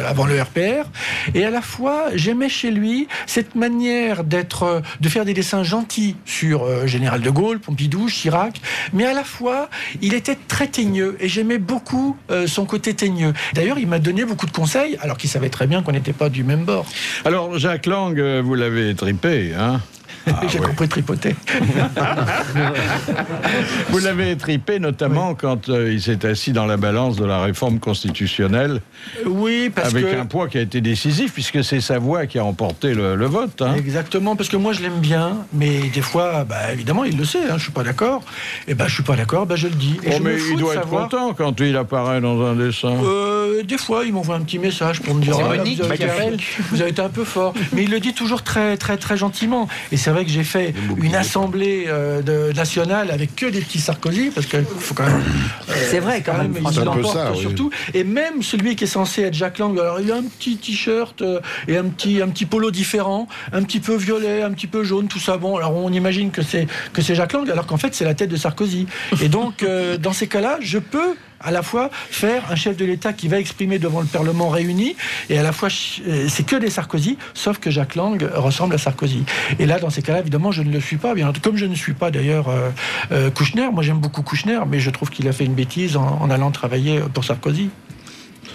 avant le RPR, et à la fois, j'aimais chez lui cette manière de faire des dessins gentils sur Général de Gaulle, Pompidou, Chirac, mais à la fois, il était très teigneux et j'aimais beaucoup son côté teigneux. D'ailleurs, il m'a donné beaucoup de conseils, alors qu'il savait très bien qu'on n'était pas du même bord. Alors, Jacques Lang, vous l'avez tripé, hein? J'ai compris tripoter. Vous l'avez tripé notamment quand il s'est assis dans la balance de la réforme constitutionnelle. Oui, parce avec que... un poids qui a été décisif, puisque c'est sa voix qui a emporté le vote. Hein. Exactement, parce que moi je l'aime bien, mais des fois, évidemment, il le sait, hein, je suis pas d'accord. Et je suis pas d'accord, je le dis. Et mais il doit être content quand il apparaît dans un dessin. Des fois, il m'envoie un petit message pour me dire vous avez été un peu fort. Mais il le dit toujours très, très, très gentiment. Et c'est vrai que j'ai fait une assemblée nationale avec que des petits Sarkozy, parce qu'il faut quand même... c'est vrai quand même. Il l'emporte surtout. Et même celui qui est censé être Jacques Lang, alors il a un petit t-shirt et un petit polo différent, un petit peu violet, un petit peu jaune, tout ça. Bon, alors on imagine que c'est Jacques Lang, alors qu'en fait c'est la tête de Sarkozy. Et donc, dans ces cas-là, je peux à la fois faire un chef de l'État qui va exprimer devant le Parlement réuni, et à la fois c'est que des Sarkozy, sauf que Jacques Lang ressemble à Sarkozy. Et là, dans ces cas-là, évidemment, je ne le suis pas. Bien, comme je ne suis pas d'ailleurs Kouchner. Moi, j'aime beaucoup Kouchner, mais je trouve qu'il a fait une bêtise en allant travailler pour Sarkozy.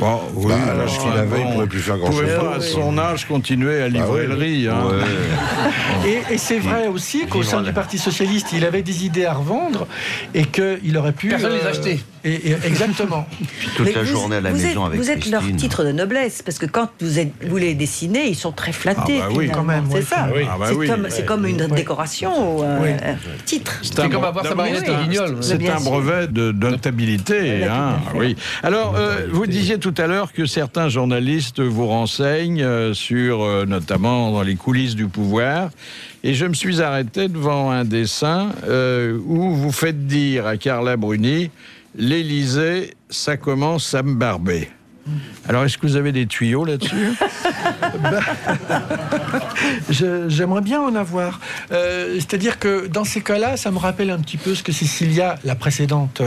Bon, oui, à l'âge qu'il avait, il ne pourrait plus faire grand-chose. Il ne pouvait pas, à son âge, continuer à livrer le riz. Hein. Et c'est vrai aussi qu'au sein du Parti Socialiste, il avait des idées à revendre et qu'il aurait pu... Personne les acheter. Exactement. Toute la journée à la maison avec Vous êtes leur Christine. titre de noblesse, parce que quand vous les dessinez, ils sont très flattés. Ah bah oui, quand même. C'est ça. C'est comme une Oui. décoration ou un titre. C'est comme avoir sa marionnette au Guignol. C'est un brevet de notabilité. Hein, oui. Alors, vous disiez tout à l'heure que certains journalistes vous renseignent sur, notamment dans les coulisses du pouvoir. Et je me suis arrêté devant un dessin où vous faites dire à Carla Bruni « L'Élysée, ça commence à me barber ». Alors, est-ce que vous avez des tuyaux là-dessus? J'aimerais bien en avoir. C'est-à-dire que dans ces cas-là, ça me rappelle un petit peu ce que Cécilia, la précédente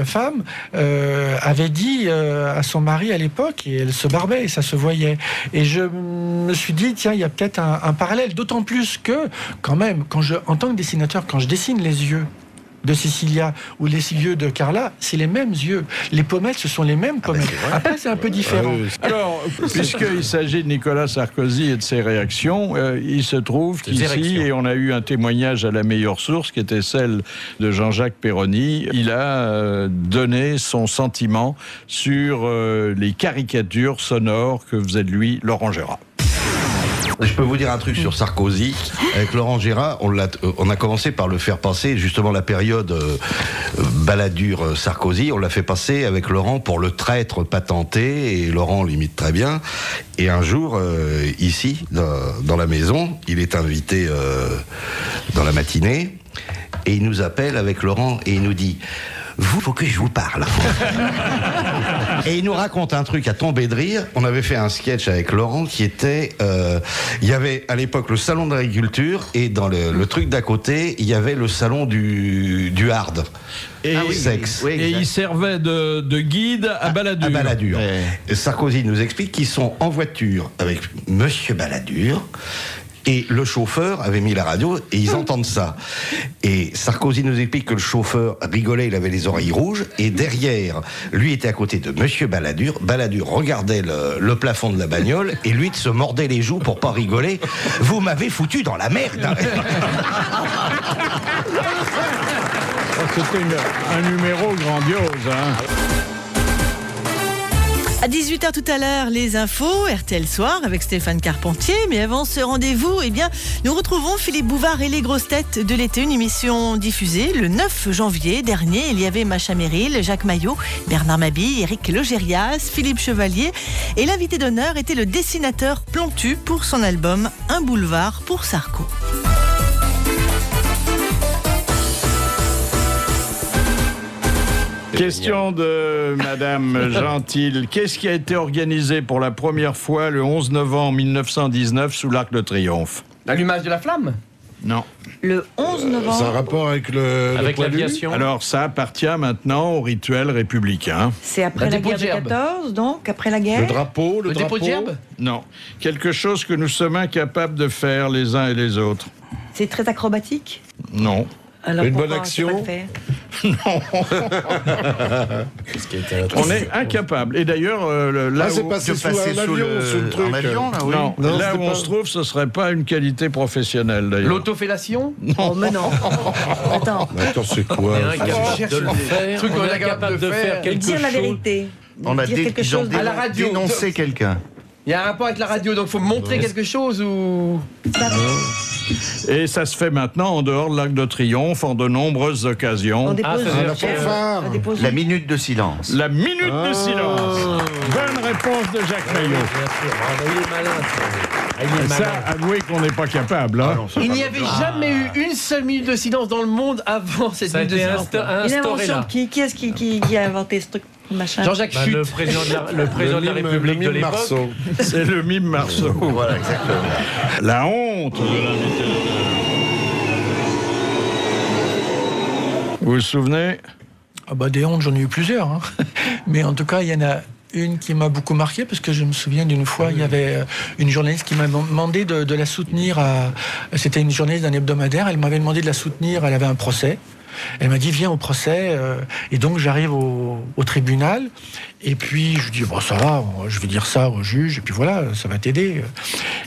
femme, avait dit à son mari à l'époque, et elle se barbait et ça se voyait. Et je me suis dit, tiens, il y a peut-être un parallèle, d'autant plus que, quand même, en tant que dessinateur, quand je dessine les yeux de Cécilia ou les yeux de Carla, c'est les mêmes yeux. Les pommettes, ce sont les mêmes pommettes. Après, c'est un peu différent. Alors, puisqu'il s'agit de Nicolas Sarkozy et de ses réactions, il se trouve qu'ici, et on a eu un témoignage à la meilleure source, qui était celle de Jean-Jacques Perroni, il a donné son sentiment sur les caricatures sonores que faisait de lui Laurent Gérard. Je peux vous dire un truc sur Sarkozy. Avec Laurent Gérard, on a commencé par le faire passer, justement la période Balladur Sarkozy, on l'a fait passer avec Laurent pour le traître patenté, et Laurent l'imite très bien. Et un jour, ici, dans la maison, il est invité dans la matinée, et il nous appelle avec Laurent, et il nous dit... Vous, faut que je vous parle. Et il nous raconte un truc à tomber de rire. On avait fait un sketch avec Laurent qui était... il y avait à l'époque le salon de l'agriculture, et dans le truc d'à côté, il y avait le salon du hard. Et sexe. Et il servait de guide à Balladur. À Balladur. Et Sarkozy nous explique qu'ils sont en voiture avec Monsieur Balladur. Et le chauffeur avait mis la radio et ils entendent ça. Et Sarkozy nous explique que le chauffeur rigolait, il avait les oreilles rouges. Et derrière, lui était à côté de Monsieur Balladur. Balladur regardait le plafond de la bagnole et lui se mordait les joues pour pas rigoler. Vous m'avez foutu dans la merde. C'était un numéro grandiose, hein. À 18h tout à l'heure, les infos, RTL Soir avec Stéphane Carpentier. Mais avant ce rendez-vous, nous retrouvons Philippe Bouvard et les grosses têtes de l'été, une émission diffusée le 9 janvier dernier. Il y avait Macha Merrill, Jacques Maillot, Bernard Mabille, Éric Logérias, Philippe Chevalier. Et l'invité d'honneur était le dessinateur Plantu pour son album Un boulevard pour Sarko. Question de Madame Gentil. Qu'est-ce qui a été organisé pour la première fois le 11 novembre 1919 sous l'Arc de Triomphe? L'allumage de la flamme? Non. Le 11 novembre. C'est un rapport avec le poilu. Alors, ça appartient maintenant au rituel républicain. C'est après la guerre de 14, donc après la guerre. Le drapeau. dépôt de gerbe? Non. Quelque chose que nous sommes incapables de faire les uns et les autres. C'est très acrobatique. Non. Alors Une bonne pourquoi action? on sait On est incapable. Et d'ailleurs, là c'est où passé sous un avion, sous le truc. En avion, là, oui. Non, là où on se trouve, ce serait pas une qualité professionnelle, d'ailleurs. L'autofellation? Oh, mais non. Attends. Attends, c'est quoi? de le faire. Truc qu'on est incapable de faire quelque Dire la chose. vérité. On a Dire quelque chose à la radio. dénoncé quelqu'un. Il y a un rapport avec la radio, donc faut montrer quelque chose ou... Et ça se fait maintenant en dehors de l'Arc de Triomphe, en de nombreuses occasions. On dépose la fanfare. on dépose- La minute de silence. La minute de silence. Bonne réponse de Jacques Maillot. Ça, avouez qu'on n'est pas capable. Hein. Il n'y avait jamais eu une seule minute de silence dans le monde avant cette Ça a minute de été silence. Une instauré invention. là. Qui est-ce qui a inventé ce truc machin? Jean-Jacques Bah, Chute. le président de la République de mime l'époque. Marceau. C'est le mime Marceau. Voilà, exactement. La honte de l'invité. Vous vous souvenez? Ah bah, des hontes, j'en ai eu plusieurs. Hein. Mais en tout cas, il y en a une qui m'a beaucoup marqué, parce que je me souviens d'une fois, il y avait une journaliste qui m'a demandé de la soutenir. C'était une journaliste d'un hebdomadaire, elle m'avait demandé de la soutenir, elle avait un procès. Elle m'a dit, viens au procès. Et donc, j'arrive au tribunal. Et puis, je dis, bon, ça va, je vais dire ça au juge. Et puis voilà, ça va t'aider.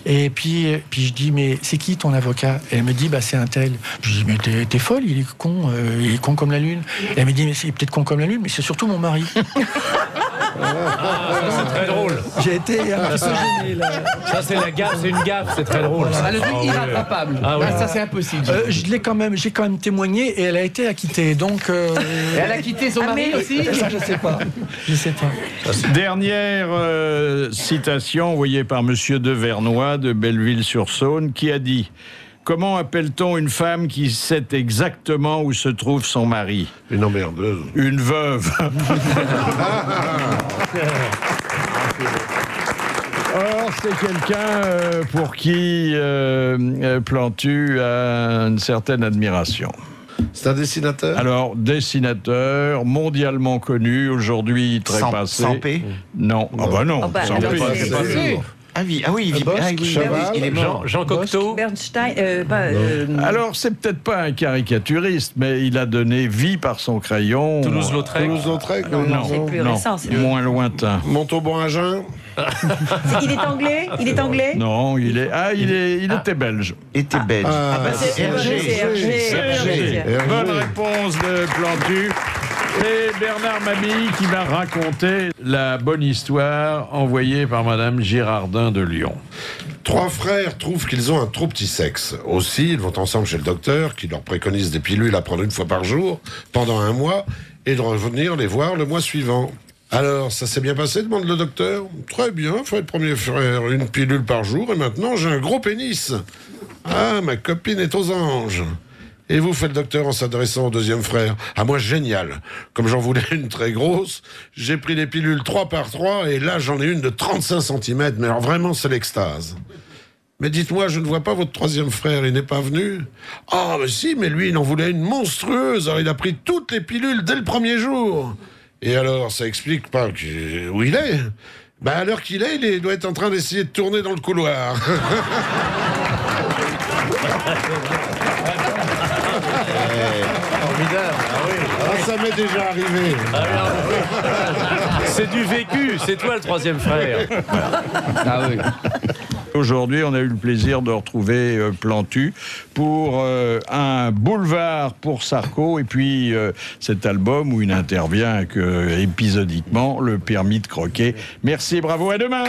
Et puis je dis, mais c'est qui ton avocat? Et elle me dit, bah, c'est un tel. Je dis, mais t'es folle, il est con comme la lune. Et elle me dit, mais c'est peut-être con comme la lune, mais c'est surtout mon mari. C'est très drôle. J'ai été un petit peu gêné, là. Ça, c'est la gaffe, c'est une gaffe, c'est très drôle. Ah, le truc irrattrapable. Ah, ouais. Ah, ça, c'est impossible. J'ai quand même témoigné et elle a été acquittée. Donc, Et elle a quitté son mari aussi? ça, je sais pas. Je sais pas. Dernière citation envoyée par Monsieur de Vernois de Belleville-sur-Saône qui a dit: comment appelle-t-on une femme qui sait exactement où se trouve son mari? Une emmerdeuse. Une veuve. Or, c'est quelqu'un pour qui Plantu a une certaine admiration. C'est un dessinateur? Alors, dessinateur, mondialement connu, aujourd'hui très passé. Sampé? Non. Ah bah non, Ah bah, Sampé. non, c'est c'est pas passé. sûr. Ah oui, il vit. Bosque, Ah oui, Chaval, il est mort. Jean Cocteau. Bernstein. Alors, c'est peut-être pas un caricaturiste, mais il a donné vie par son crayon. Toulouse-Lautrec. Toulouse-Lautrec? Non, c'est plus récent, c'est moins lointain. Montauban à Jeun? Il est anglais? Il est anglais? Non, il était belge. Était belge. Ah, bah, c'est Hergé. Hergé. Bonne réponse de Plantu. C'est Bernard Mabille qui m'a raconté la bonne histoire envoyée par Madame Girardin de Lyon. 3 frères trouvent qu'ils ont un trop petit sexe. Aussi, ils vont ensemble chez le docteur, qui leur préconise des pilules à prendre 1 fois par jour, pendant 1 mois, et de revenir les voir le mois suivant. Alors, ça s'est bien passé, demande le docteur. Très bien, fait le premier frère 1 pilule par jour, et maintenant j'ai un gros pénis. Ah, ma copine est aux anges. Et vous, fait le docteur en s'adressant au 2e frère. Ah, moi, génial. Comme j'en voulais une très grosse, j'ai pris les pilules 3 par 3, et là, j'en ai une de 35 cm. Mais alors, vraiment, c'est l'extase. Mais dites-moi, je ne vois pas votre 3e frère, il n'est pas venu? Ah, mais si, mais lui, il en voulait une monstrueuse. Alors, il a pris toutes les pilules dès le premier jour. Et alors, ça explique pas où il est. Ben, à l'heure qu'il est, il doit être en train d'essayer de tourner dans le couloir. Formidable. Ah, ça m'est déjà arrivé. C'est du vécu, c'est toi le 3e frère. Ah oui. Aujourd'hui, on a eu le plaisir de retrouver Plantu pour un boulevard pour Sarko et puis cet album où il n'intervient que épisodiquement, Le permis de croquer. Merci, bravo, à demain.